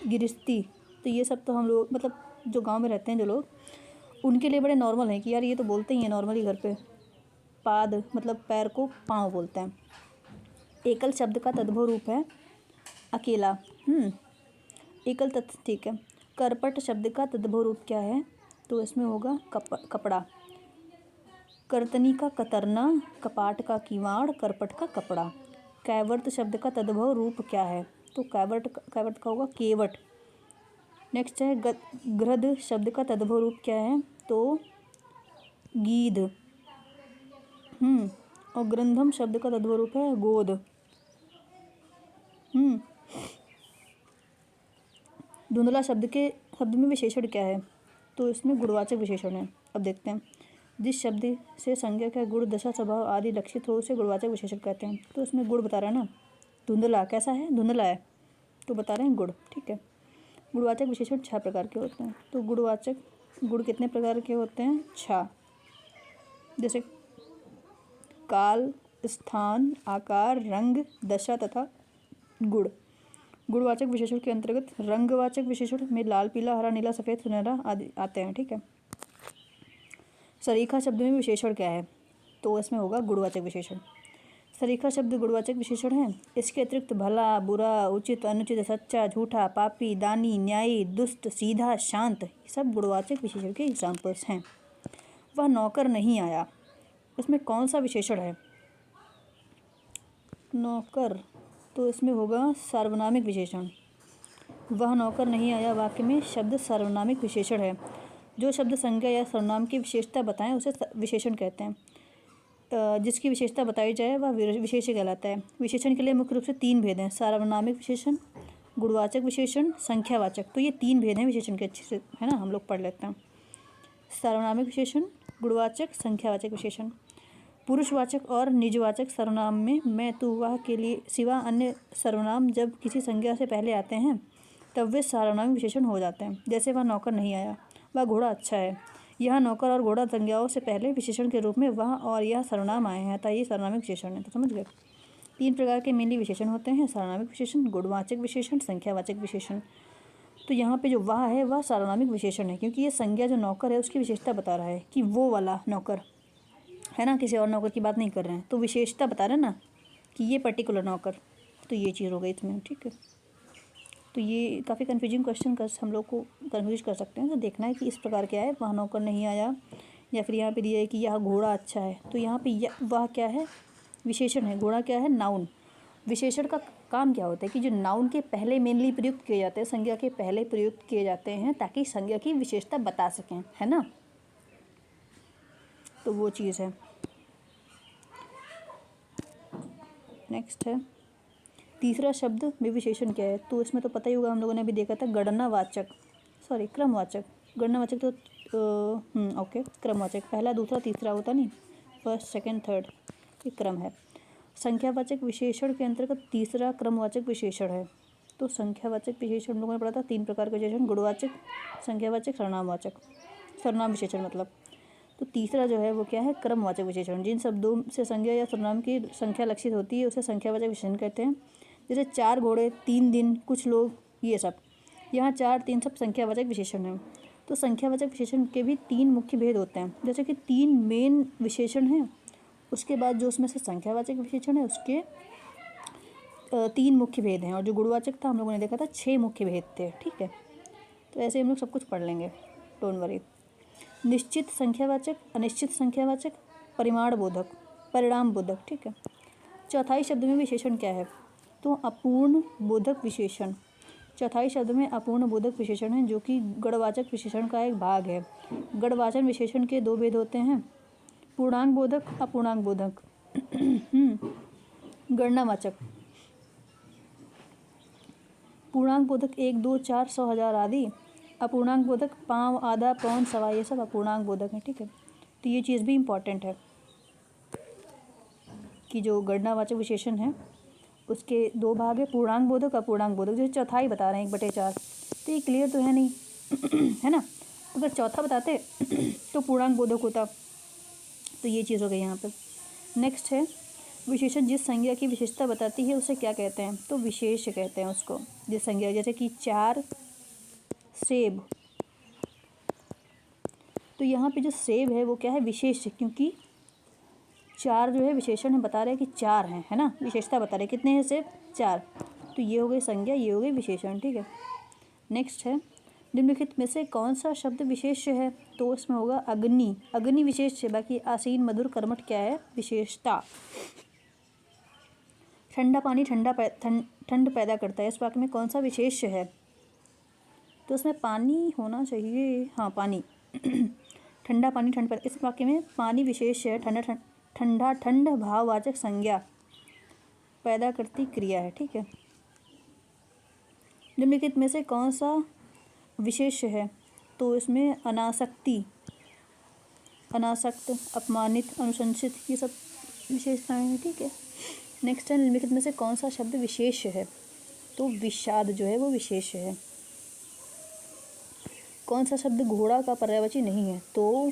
गिरस्ती, तो ये सब तो हम लोग मतलब जो गांव में रहते हैं जो लोग, उनके लिए बड़े नॉर्मल हैं कि यार ये तो बोलते ही हैं नॉर्मली घर पे। पाद मतलब पैर को पाँव बोलते हैं। एकल शब्द का तद्भव रूप है अकेला। एकल तत् ठीक है। करपट शब्द का तद्भव रूप क्या है, तो इसमें होगा कपड़ा। करतनी का कतरना, कपाट का किवाड़, करपट का कपड़ा। कैवर्त शब्द का तद्भव रूप क्या है, तो कैवर्त का होगा केवट। नेक्स्ट है गृध शब्द का तद्भव रूप क्या है, तो गीध। और ग्रंथम शब्द का तद्भव रूप है गोद। धुंधला शब्द में विशेषण क्या है, तो इसमें गुणवाचक विशेषण है। अब देखते हैं, जिस शब्द से संज्ञा का गुण, दशा, स्वभाव आदि लक्षित हो उसे गुणवाचक विशेषण कहते हैं। तो इसमें गुण बता रहा है ना, धुंधला कैसा है, धुंधला है, तो बता रहे हैं गुण। ठीक है, गुणवाचक विशेषण 6 प्रकार के होते हैं। तो गुण कितने प्रकार के होते हैं, 6। जैसे काल, स्थान, आकार, रंग, दशा तथा गुण। गुणवाचक विशेषण के अंतर्गत रंगवाचक विशेषण में लाल, पीला, हरा, नीला, सफ़ेद, सुनहरा आदि आते हैं। ठीक है, सरीखा शब्द में विशेषण क्या है, तो इसमें होगा गुणवाचक विशेषण। सरीखा शब्द गुणवाचक विशेषण है। इसके अतिरिक्त भला, बुरा, उचित, अनुचित, सच्चा, झूठा, पापी, दानी, न्यायी, दुष्ट, सीधा, शांत, सब गुणवाचक विशेषण के एग्जाम्पल्स हैं। वह नौकर नहीं आया, इसमें कौन सा विशेषण है, नौकर, तो इसमें होगा सार्वनामिक विशेषण। वह नौकर नहीं आया वाक्य में शब्द सार्वनामिक विशेषण है। जो शब्द संज्ञा या सर्वनाम की विशेषता बताएं उसे विशेषण कहते हैं। जिसकी विशेषता बताई जाए वह विशेष्य कहलाता है। विशेषण के लिए मुख्य रूप से 3 भेद हैं, सार्वनामिक विशेषण, गुणवाचक विशेषण, संख्यावाचक। तो ये 3 भेद हैं विशेषण के, अच्छे से है ना, हम लोग पढ़ लेते हैं। सार्वनामिक विशेषण, गुणवाचक, संख्यावाचक विशेषण। पुरुषवाचक और निजवाचक सर्वनाम में मैं, तू, वह के लिए सिवा अन्य सर्वनाम जब किसी संज्ञा से पहले आते हैं तब वे सार्वनामिक विशेषण हो जाते हैं। जैसे वह नौकर नहीं आया, वह घोड़ा अच्छा है। यह नौकर और घोड़ा संज्ञाओं से पहले विशेषण के रूप में वह और यह सर्वनाम आए हैं, अतः ये सार्वनामिक विशेषण है। तो समझ गए, 3 प्रकार के मेनली विशेषण होते हैं, सार्वनामिक विशेषण, गुणवाचक विशेषण, संख्यावाचक विशेषण। तो यहाँ पे जो वह है वह सार्वनामिक विशेषण है, क्योंकि ये संज्ञा जो नौकर है उसकी विशेषता बता रहा है कि वो वाला नौकर है ना, किसी और नौकर की बात नहीं कर रहे हैं। तो विशेषता बता रहे हैं ना कि ये पर्टिकुलर नौकर, तो ये चीज़ हो गई इसमें। ठीक है, तो ये काफ़ी कन्फ्यूजिंग क्वेश्चन का हम लोग को कन्फ्यूज कर सकते हैं। तो देखना है कि इस प्रकार क्या है, वह नौकर नहीं आया, या फिर यहाँ पे दिया है कि यह घोड़ा अच्छा है। तो यहाँ पे वह क्या है, विशेषण है, घोड़ा क्या है, नाउन। विशेषण का काम क्या होता है कि जो नाउन के पहले मेनली प्रयुक्त किए जाते हैं, संज्ञा के पहले प्रयुक्त किए जाते हैं ताकि संज्ञा की विशेषता बता सकें, है ना, तो वो चीज़ है। नेक्स्ट है तीसरा शब्द में विशेषण क्या है, तो इसमें तो पता ही होगा, हम लोगों ने अभी देखा था गणनावाचक, सॉरी क्रमवाचक। गणनावाचक तो ओके, क्रमवाचक पहला, दूसरा, तीसरा होता नहीं, फर्स्ट, सेकंड, थर्ड, ये क्रम है। संख्यावाचक विशेषण के अंतर्गत तीसरा क्रमवाचक विशेषण है। तो संख्यावाचक विशेषण हम लोगों ने पढ़ा था 3 प्रकार के विशेषण, गुणवाचक, संख्यावाचक, सर्वनामवाचक, सर्वनाम विशेषण मतलब। तो तीसरा जो है वो क्या है, क्रमवाचक विशेषण। जिन शब्दों से संज्ञा या सर्वनाम की संख्या लक्षित होती है उसे संख्यावाचक विशेषण कहते हैं। जैसे 4 घोड़े, 3 दिन, कुछ लोग, ये सब, यहाँ 4, 3 सब संख्यावाचक विशेषण हैं। तो संख्यावाचक विशेषण के भी 3 मुख्य भेद होते हैं। जैसे कि 3 मेन विशेषण हैं, उसके बाद जो उसमें से संख्यावाचक विशेषण है उसके 3 मुख्य भेद हैं, और जो गुणवाचक था हम लोगों ने देखा था 6 मुख्य भेद थे। ठीक है, तो ऐसे हम लोग सब कुछ पढ़ लेंगे, डोंट वरी। निश्चित संख्यावाचक, अनिश्चित संख्यावाचक, परिमाण बोधक, परिणाम बोधक, ठीक है। चौथाई शब्द में विशेषण क्या है? तो अपूर्ण बोधक विशेषण। चौथाई शब्द में अपूर्ण बोधक विशेषण है जो कि गणवाचक विशेषण का एक भाग है। गणवाचक विशेषण के दो भेद होते हैं, पूर्णांक बोधक, अपूर्णांक बोधक। गणनावाचक, पूर्णांक बोधक 1, 2, 4, 100, 1000 आदि। अपूर्णांक बोधक पाँव, आधा, पौन, सवा, ये सब अपूर्णांक बोधक है, ठीक है। तो ये चीज़ भी इम्पॉर्टेंट है कि जो गणनावाचक विशेषण है उसके दो भाग है, पूर्णांक बोधक, अपूर्णांक बोधक। जैसे चौथाई बता रहे हैं 1/4, तो ये क्लियर तो है नहीं है ना। अगर चौथा बताते तो पूर्णांक बोधक होता। तो ये चीज़ हो गई यहाँ पे। नेक्स्ट है विशेषण जिस संज्ञा की विशेषता बताती है उसे क्या कहते हैं? तो विशेष कहते हैं उसको। जिस संज्ञा, जैसे कि 4 सेब, तो यहाँ पे जो सेब है वो क्या है? विशेष, क्योंकि 4 जो है विशेषण है, बता रहे हैं कि 4 हैं, है ना। विशेषता बता रहे हैं कितने हैं सेब? 4। तो ये हो गई संज्ञा, ये हो गई विशेषण, ठीक है। नेक्स्ट है निम्नलिखित में से कौन सा शब्द विशेष्य है? तो इसमें होगा अग्नि। अग्नि विशेष है, बाकी आसीन, मधुर, कर्मठ क्या है? विशेषता। ठंडा पानी ठंड पैदा करता है, इस वाक्य में कौन सा विशेष्य है? तो इसमें पानी होना चाहिए, हाँ पानी। ठंडा पानी ठंड पैदा, इस वाक्य में पानी विशेष है। ठंड भाववाचक संज्ञा, पैदा करती क्रिया है, ठीक है। निम्नलिखित में से कौन सा विशेष्य है? तो इसमें अनासक्ति, अनासक्त, अपमानित, अनुशंसित, ये सब विशेषताएं हैं, ठीक है। नेक्स्ट है निम्नलिखित में से कौन सा शब्द विशेष है? तो विषाद जो है वो विशेष है। कौन सा शब्द घोड़ा का पर्यायवाची नहीं है? तो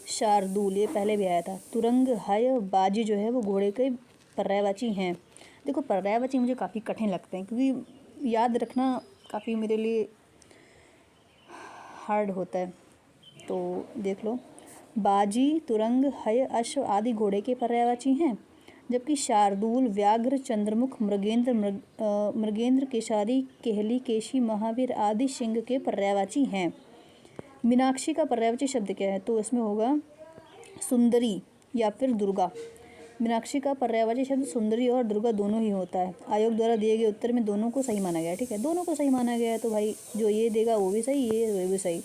शार्दूल, ये पहले भी आया था। तुरंग, हय, बाजी जो है वो घोड़े के पर्यायवाची हैं। देखो पर्यायवाची मुझे काफ़ी कठिन लगते हैं क्योंकि याद रखना काफ़ी मेरे लिए हार्ड होता है। तो देख लो, बाजी, तुरंग, हय, अश्व आदि घोड़े के पर्यायवाची हैं, जबकि शार्दूल, व्याघ्र, चंद्रमुख, मृगेंद्र, केशारी, केहली, केशी, महावीर आदि सिंह के पर्यायवाची हैं। मीनाक्षी का पर्यायवाची शब्द क्या है? तो इसमें होगा सुंदरी या फिर दुर्गा। मीनाक्षी का पर्यायवाची शब्द सुंदरी और दुर्गा दोनों ही होता है। आयोग द्वारा दिए गए उत्तर में दोनों को सही माना गया है, ठीक है। दोनों को सही माना गया है तो भाई जो ये देगा वो भी सही, ये वो भी सही।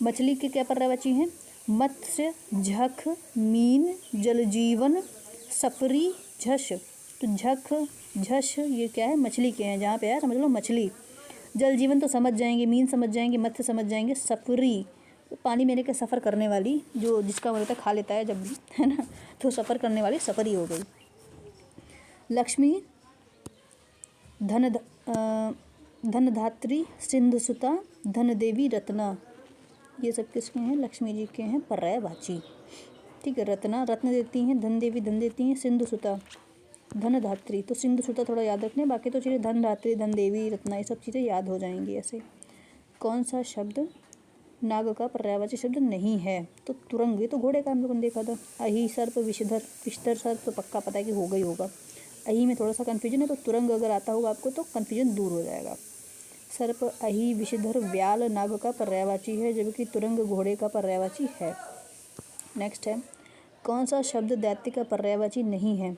मछली के क्या पर्यायवाची हैं? मत्स्य, झख, मीन, जलजीवन, सफरी, झष। तो झख, झष ये क्या है? मछली के हैं, जहाँ पे है समझ लो मछली। जल जीवन तो समझ जाएंगे, मीन समझ जाएंगे, मत्स्य समझ जाएंगे, सफरी पानी में के सफ़र करने वाली, जो जिसका मतलब खा लेता है जब भी, है ना, तो सफ़र करने वाली सफरी हो गई। लक्ष्मी, धनधात्री, सिंधुसुता, धनदेवी, रत्ना, ये सब किसके हैं? लक्ष्मी जी के हैं पर्यायवाची, ठीक है। रत्ना रत्न देती हैं, धन देवी धन देती हैं, सिंधुसुता धनधात्री, तो सिंधुसुता थोड़ा याद रखने, बाकी तो चीज़ें धनधात्री, धन देवी, रत्ना ये सब चीज़ें याद हो जाएंगी ऐसे। कौन सा शब्द नाग का पर्यायवाची शब्द नहीं है? तो तुरंग, ये तो घोड़े का हम लोगों ने देखा था। अहि, सर्प, विषधर, विषधर सर्प तो पक्का पता है कि होगा ही होगा। अहि में थोड़ा सा कन्फ्यूजन है, तो तुरंग अगर आता होगा आपको तो कन्फ्यूजन दूर हो जाएगा। सर्प, अहि, विषधर, व्याल नाग का पर्यायवाची है, जबकि तुरंग घोड़े का पर्यायवाची है। नेक्स्ट है कौन सा शब्द दैत्य का पर्यायवाची नहीं है?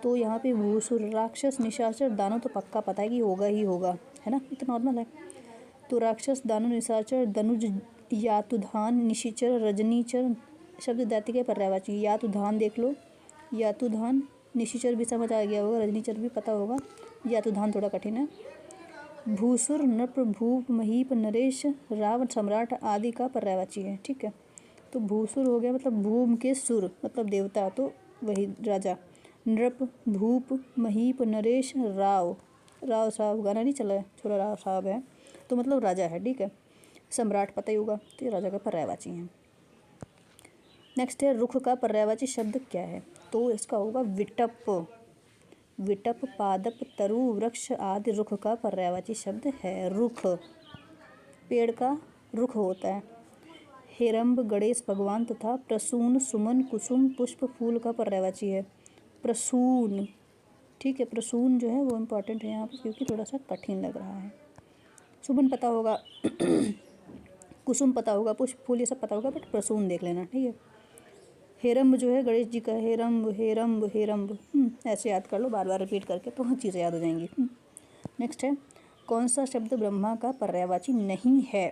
तो यहाँ पे भूसुर, राक्षस, निशाचर, दानव तो पक्का पता है कि होगा ही होगा, है ना, ये तो नॉर्मल है। तो राक्षस, दानव, निशाचर, धनुज, यातुधान, निशिचर, रजनीचर शब्द दैत्य के पर्यायवाची। यातुधान देख लो, यातुधान, निशिचर भी समझ आ गया होगा, रजनीचर भी पता होगा, यातुधान थोड़ा कठिन है। भूसुर, नृप, भूप, महीप, नरेश, राव, सम्राट आदि का पर्यायवाची है, ठीक है। तो भूसुर हो गया मतलब भूम के सुर मतलब देवता, तो वही राजा। नृप, भूप, महीप, नरेश, राव, राव साहब गाना नहीं चला है, छोरा राव साहब है, तो मतलब राजा है, ठीक है। सम्राट पता ही होगा, तो ये राजा का पर्यायवाची है। नेक्स्ट है रुख का पर्यायवाची शब्द क्या है? तो इसका होगा विटप। विटप, पादप, तरु, वृक्ष आदि रुख का पर्यायवाची शब्द है। रुख पेड़ का रुख होता है। हेरम्ब, गणेश भगवान तथा प्रसून, सुमन, कुसुम, पुष्प, फूल का पर्यायवाची है। प्रसून, ठीक है, प्रसून जो है वो इम्पॉर्टेंट है यहाँ पर क्योंकि थोड़ा सा कठिन लग रहा है। सुमन पता होगा कुसुम पता होगा, पुष्प फूल ये सब पता होगा, बट प्रसून देख लेना, ठीक है। हेरम्ब जो है गणेश जी का, हेरम्ब हेरम्ब हेरम्ब, ऐसे याद कर लो बार बार रिपीट करके, तो चीज़ें याद हो जाएंगी। नेक्स्ट है, कौन सा शब्द ब्रह्मा का पर्यायवाची नहीं है?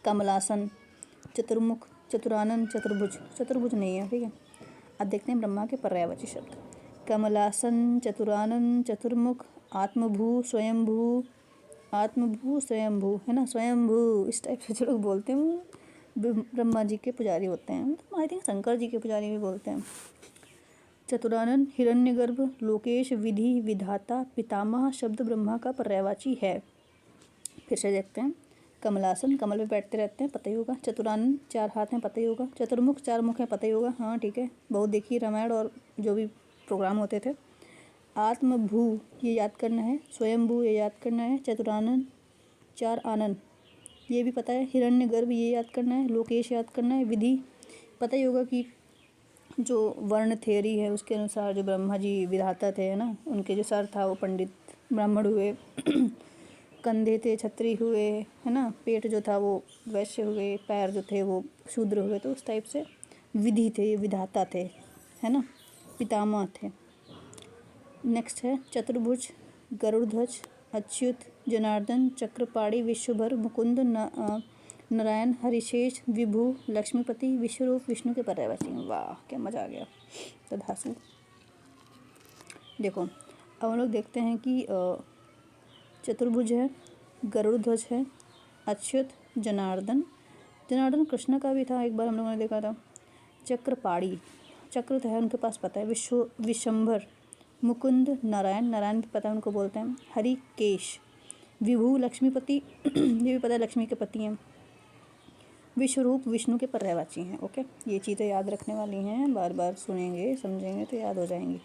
कमलासन, चतुर्मुख, चतुरानन, चतुर्भुज। चतुर्भुज नहीं है, ठीक है। अब देखते हैं ब्रह्मा के पर्यायवाची शब्द। कमलासन, चतुरानन, चतुर्मुख, आत्मभू, स्वयंभू, आत्मभू स्वयंभू, है ना, स्वयंभू, इस टाइप से जो लोग बोलते हैं वो ब्रह्मा जी के पुजारी होते हैं, मतलब आई थिंक शंकर जी के पुजारी भी बोलते हैं। चतुरानन, हिरण्यगर्भ, लोकेश, विधि, विधाता, पितामह शब्द ब्रह्मा का पर्यायवाची है। फिर से देखते हैं। कमलासन, कमल पे बैठते रहते हैं, पता ही होगा। चतुरानन, 4 हाथ हैं, पता ही होगा। चतुर्मुख, 4 मुख हैं, पता ही होगा, हाँ ठीक है, बहुत देखिए रामायण और जो भी प्रोग्राम होते थे। आत्मभू, ये याद करना है। स्वयंभू, ये याद करना है। चतुरानन, 4 आनन, ये भी पता है। हिरण्यगर्भ, ये याद करना है। लोकेश याद करना है। विधि, पता ही होगा कि जो वर्ण थ्योरी है उसके अनुसार जो ब्रह्मा जी विधाता थे, है ना, उनके जो सर था वो पंडित ब्राह्मण हुए, कंधे थे क्षत्रिय हुए, है ना, पेट जो था वो वैश्य हुए, पैर जो थे वो शूद्र हुए, तो उस टाइप से विधि थे, विधाता थे, है ना, पितामह थे। नेक्स्ट है चतुर्भुज, गरुड़ध्वज, अच्युत, जनार्दन, चक्रपाणी, विश्वभर, मुकुंद, नारायण, हरिशेष, विभु, लक्ष्मीपति, विश्वरूप, विष्णु के पर्यायवाची। वाह क्या मज़ा आ गया। तधासु। देखो अब हम लोग देखते हैं कि चतुर्भुज है, गरुड़ध्वज है, अच्युत, जनार्दन, जनार्दन कृष्ण का भी था, एक बार हम लोगों ने देखा था। चक्रपाणी, चक्र तो है उनके पास, पता है। विशंभर, मुकुंद, नारायण, नारायण भी पता है उनको बोलते हैं। हरिकेश, विभु, लक्ष्मीपति, ये भी पता है लक्ष्मी के पति हैं। विश्वरूप, विष्णु के पर्यायवाची हैं। ओके, ये चीज़ें याद रखने वाली हैं, बार बार सुनेंगे समझेंगे तो याद हो जाएंगी।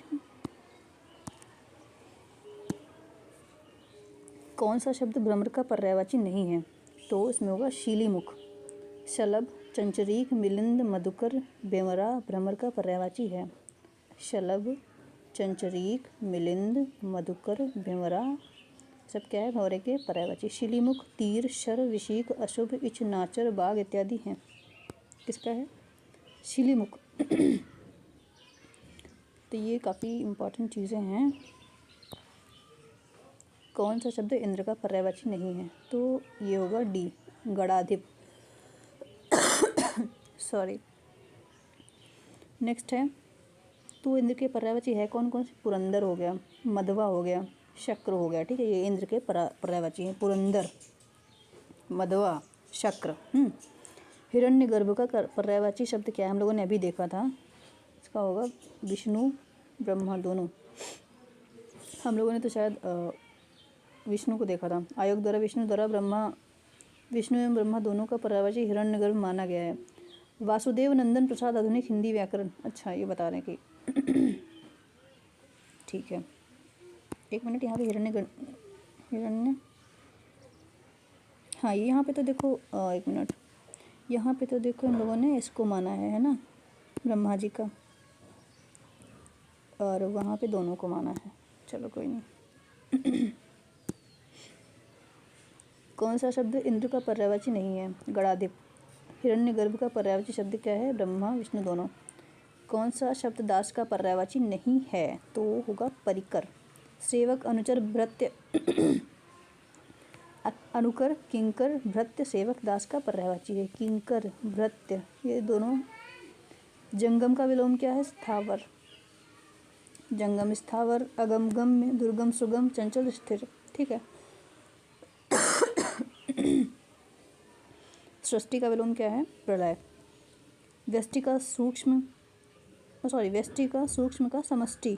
कौन सा शब्द भ्रमर का पर्यायवाची नहीं है? तो इसमें होगा शीलीमुख, शलभ, चंचरीक, मिलिंद, मधुकर, बेमरा भ्रमर का पर्यायवाची है। शलभ, चंचरीक, मिलिंद, मधुकर, बेमरा सब क्या है? भंवरे के पर्यायवाची। शिलीमुख, तीर, शर, विशीक, अशुभ, इच, नाचर, बाघ इत्यादि हैं। किसका है? शिलीमुख। तो ये काफ़ी इम्पोर्टेंट चीज़ें हैं। कौन सा शब्द इंद्र का पर्यायवाची नहीं है? तो ये होगा डी, गणाधिप। सॉरी। नेक्स्ट है, तो इंद्र के पर्यायवाची है कौन कौन से? पुरंदर हो गया, मधवा हो गया, शक्र हो गया, ठीक है, ये इंद्र के पर्यायवाची हैं। पुरंदर, मधवा, शक्र। हिरण्यगर्भ का पर्यायवाची शब्द क्या है? हम लोगों ने अभी देखा था, इसका होगा विष्णु ब्रह्मा दोनों। हम लोगों ने तो शायद विष्णु को देखा था। आयोग द्वारा विष्णु द्वारा ब्रह्मा, विष्णु एवं ब्रह्मा दोनों का पर्यायवाची हिरण्यगर्भ माना गया है। वासुदेव नंदन प्रसाद आधुनिक हिंदी व्याकरण, अच्छा ये बता रहे हैं कि ठीक है, एक मिनट, यहाँ पे हिरण्य, हाँ यहाँ पे तो देखो एक मिनट, यहाँ पे तो देखो इन लोगों ने इसको माना है ना, ब्रह्मा जी का, और वहाँ पे दोनों को माना है। चलो कोई नहीं। कौन सा शब्द इंद्र का पर्यायवाची नहीं है? गणाधिप। हिरण्यगर्भ का पर्यायवाची शब्द क्या है? ब्रह्मा विष्णु दोनों। कौन सा शब्द दास का पर्यायवाची नहीं है? तो होगा परिकर। सेवक, अनुचर, भृत्य, अनुकर, किंकर, भृत्य, सेवक दास का पर्यायवाची है। किंकर, भृत्य, ये दोनों। जंगम का विलोम क्या है? स्थावर। जंगम स्थावर, अगम गम्य, दुर्गम सुगम, चंचल स्थिर, ठीक है। सृष्टि का विलोम क्या है? प्रलय। व्यष्टि का सूक्ष्म, व्यष्टि का सूक्ष्म का समष्टि।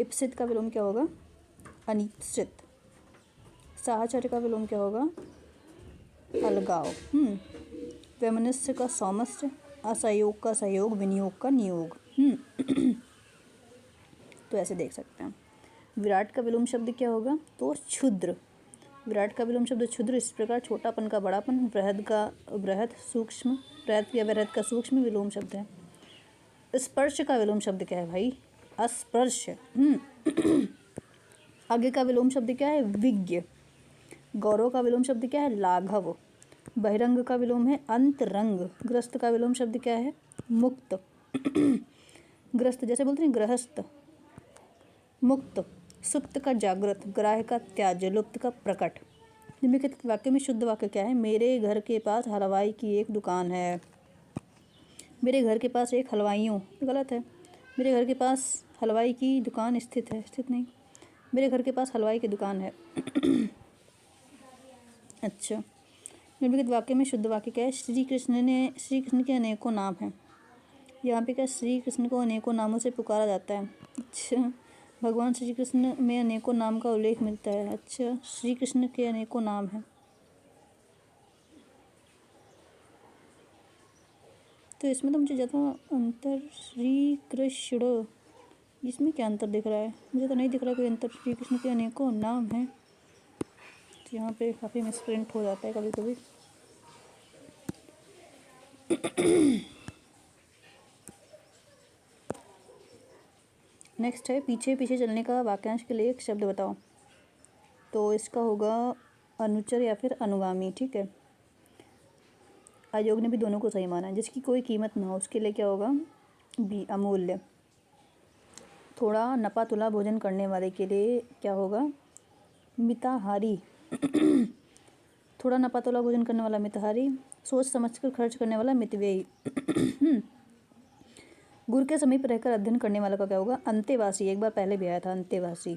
इप्सित का विलोम क्या होगा? अनिश्चित। साहचर्य का विलोम क्या होगा? अलगाव। वैमनस्य का सौमस्य, असहयोग का सहयोग, विनियोग का नियोग। तो ऐसे देख सकते हैं। विराट का विलोम शब्द क्या होगा? तो क्षुद्र। विराट का विलोम शब्द क्षुद्र, इस प्रकार छोटापन का बड़ापन। बृहद का बृहद, सूक्ष्म, बृहद या बृहद का सूक्ष्म विलोम शब्द है। स्पर्श का विलोम शब्द क्या है भाई? अस्पर्श। आगे का विलोम शब्द क्या है? विज्ञ। गौरव का विलोम शब्द क्या है? लाघव। बहिरंग का विलोम है अंतरंग। ग्रस्त का विलोम शब्द क्या है? मुक्त। ग्रस्त जैसे बोलते हैं गृहस्थ। मुक्त। सुप्त का जागृत। ग्राह्य का त्याज्य। लुप्त का प्रकट। निम्नलिखित वाक्य में शुद्ध वाक्य क्या है? मेरे घर के पास हलवाई की एक दुकान है। मेरे घर के पास एक हलवाइयों, गलत है। मेरे घर के पास हलवाई की दुकान स्थित है, स्थित नहीं। मेरे घर के पास हलवाई की दुकान है। अच्छा, निम्नलिखित वाक्य में शुद्ध वाक्य क्या है? श्री कृष्ण के अनेकों नाम हैं। यहाँ पे क्या, श्री कृष्ण को अनेकों नामों से पुकारा जाता है। अच्छा, भगवान श्री कृष्ण में अनेकों नाम का उल्लेख मिलता है। अच्छा, श्री कृष्ण के अनेकों नाम हैं, तो इसमें तो मुझे ज़्यादा अंतर श्री कृष्ण, इसमें क्या अंतर दिख रहा है? मुझे तो नहीं दिख रहा कोई अंतर। श्री कृष्ण के अनेकों नाम हैं, तो यहाँ पे काफ़ी मिसप्रिंट हो जाता है कभी कभी। नेक्स्ट है पीछे पीछे चलने का वाक्यांश के लिए एक शब्द बताओ। तो इसका होगा अनुचर या फिर अनुगामी। ठीक है, आयोग ने भी दोनों को सही माना है। जिसकी कोई कीमत ना हो उसके लिए क्या होगा? बी, अमूल्य। थोड़ा नपा तुला भोजन करने वाले के लिए क्या होगा? मिताहारी। थोड़ा नपा तुला भोजन करने वाला मिताहारी। सोच समझकर खर्च करने वाला मितव्ययी। गुरु के समीप रहकर अध्ययन करने वाला का क्या होगा? अंतेवासी। एक बार पहले भी आया था अंतेवासी।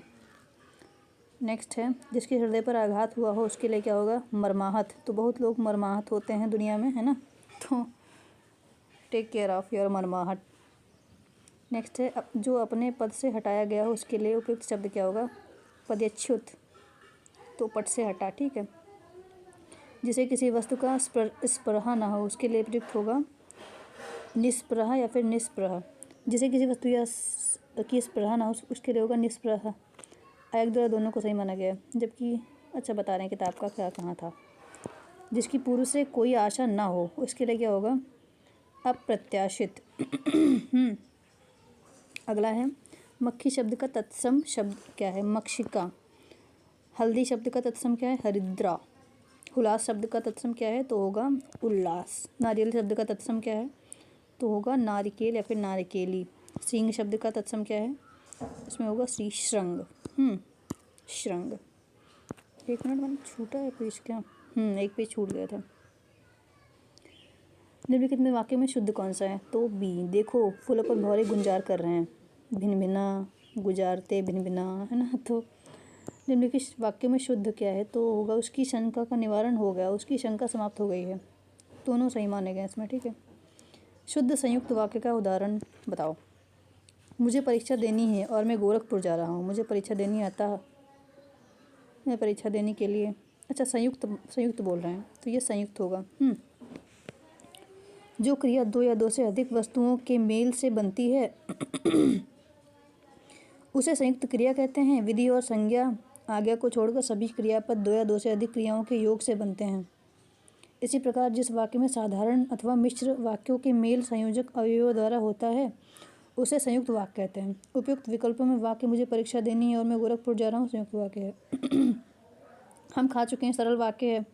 नेक्स्ट है जिसके हृदय पर आघात हुआ हो उसके लिए क्या होगा? मर्माहत। तो बहुत लोग मर्माहत होते हैं दुनिया में, है ना, तो टेक केयर ऑफ योर मर्माहट। नेक्स्ट है जो अपने पद से हटाया गया हो उसके लिए उपयुक्त शब्द क्या होगा? पदच्युत। तो पद से हटा। ठीक है, जिसे किसी वस्तु का स्पृहा ना हो उसके लिए उपयुक्त होगा निस्पृहा या फिर निस्पृहा। जिसे किसी वस्तु की स्पृहा ना हो उसके लिए होगा निस्पृहा। आयोग द्वारा दोनों को सही माना गया है, जबकि अच्छा बता रहे हैं किताब का क्या कहाँ था। जिसकी पूर्व से कोई आशा ना हो उसके लिए क्या होगा? अप्रत्याशित। अगला है मक्खी शब्द का तत्सम शब्द क्या है? मक्षिका। हल्दी शब्द का तत्सम क्या है? हरिद्रा। हुलास शब्द का तत्सम क्या है? तो होगा उल्लास। नारियल शब्द का तत्सम क्या है? तो होगा नारिकेल या फिर नारिकेली। सिंह शब्द का तत्सम क्या है? इसमें होगा श्री श्रृंग। श्रृंग। एक मिनट, मैंने छूटा है पेज क्या? एक पेज छूट गया था। निम्नलिखित में वाक्य में शुद्ध कौन सा है? तो बी। देखो फूलों पर भौरे गुंजार कर रहे हैं। भिन भिना, गुजारते, भिन भिना, है ना। तो निम्नलिखित वाक्य में शुद्ध क्या है? तो होगा उसकी शंका का निवारण हो गया, उसकी शंका समाप्त हो गई है। दोनों सही माने गए इसमें। ठीक है, शुद्ध संयुक्त वाक्य का उदाहरण बताओ। मुझे परीक्षा देनी है और मैं गोरखपुर जा रहा हूँ। मुझे परीक्षा देनी आता, मैं परीक्षा देने के लिए। अच्छा, संयुक्त बोल रहे हैं तो ये संयुक्त होगा। जो क्रिया दो या दो से अधिक वस्तुओं के मेल से बनती है उसे संयुक्त क्रिया कहते हैं। विधि और संज्ञा आज्ञा को छोड़कर सभी क्रियापद दो या दो से अधिक क्रियाओं के योग से बनते हैं। इसी प्रकार जिस वाक्य में साधारण अथवा मिश्र वाक्यों के मेल संयोजक अवयवों द्वारा होता है उसे संयुक्त वाक्य कहते हैं। उपयुक्त विकल्पों में वाक्य मुझे परीक्षा देनी है और मैं गोरखपुर जा रहा हूँ संयुक्त वाक्य है। हम खा चुके हैं सरल वाक्य है।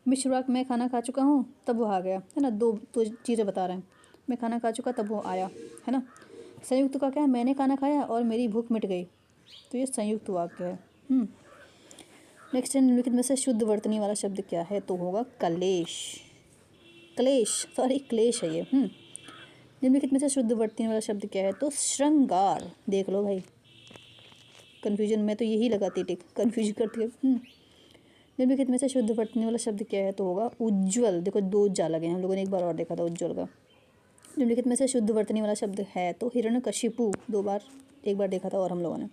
मिश्र वाक्य मैं खाना खा चुका हूँ तब वो आ गया, है ना। दो चीज़ें बता रहे हैं, मैं खाना खा चुका तब वो आया, है ना। संयुक्त का क्या है? मैंने खाना खाया और मेरी भूख मिट गई, तो ये संयुक्त वाक्य है। नेक्स्ट है निम्नलिखित में से शुद्ध वर्तनी वाला शब्द क्या है? तो होगा कलेश। क्लेश है ये। निम्नलिखित में से शुद्ध वर्तनी वाला शब्द क्या है? तो श्रृंगार। देख लो भाई, कन्फ्यूजन में तो यही लगाती टिक, कन्फ्यूज करती है। निम्नलिखित में से शुद्ध वर्तनी वाला शब्द क्या है? तो होगा उज्ज्वल। देखो दो जा लगे हैं, हम लोगों ने एक बार और देखा था उज्ज्वल का। निम्नलिखित में से शुद्ध वर्तनी वाला शब्द है तो हिरण्यकशिपु। एक बार देखा था और हम लोगों ने।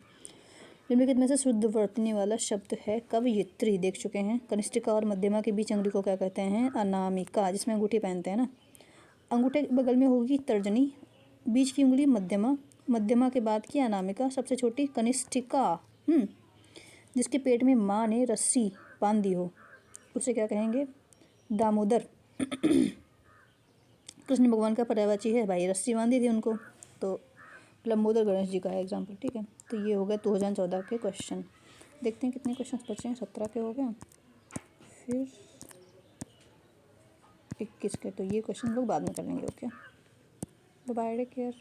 निम्नलिखित में से शुद्ध वर्तनी वाला शब्द है कवयित्री, देख चुके हैं। कनिष्ठिका और मध्यमा के बीच अंगुली को क्या कहते हैं? अनामिका, जिसमें अंगूठी पहनते हैं ना। अंगूठे के बगल में होगी तर्जनी, बीच की उंगली मध्यमा, मध्यमा के बाद की अनामिका, सबसे छोटी कनिष्ठिका। जिसके पेट में माँ ने रस्सी बांध दी हो उसे क्या कहेंगे? दामोदर। कृष्ण भगवान का पर्यायवाची है भाई, रस्सी बांधी थी उनको, तो लंबोदर गणेश जी का है एग्जाम्पल। ठीक है, तो ये हो गया 2014 के क्वेश्चन। देखते हैं कितने क्वेश्चन बचे हैं। 17 के हो गए। फिर 21 के, तो ये क्वेश्चन लोग बाद में कर लेंगे। Okay, bye, take care.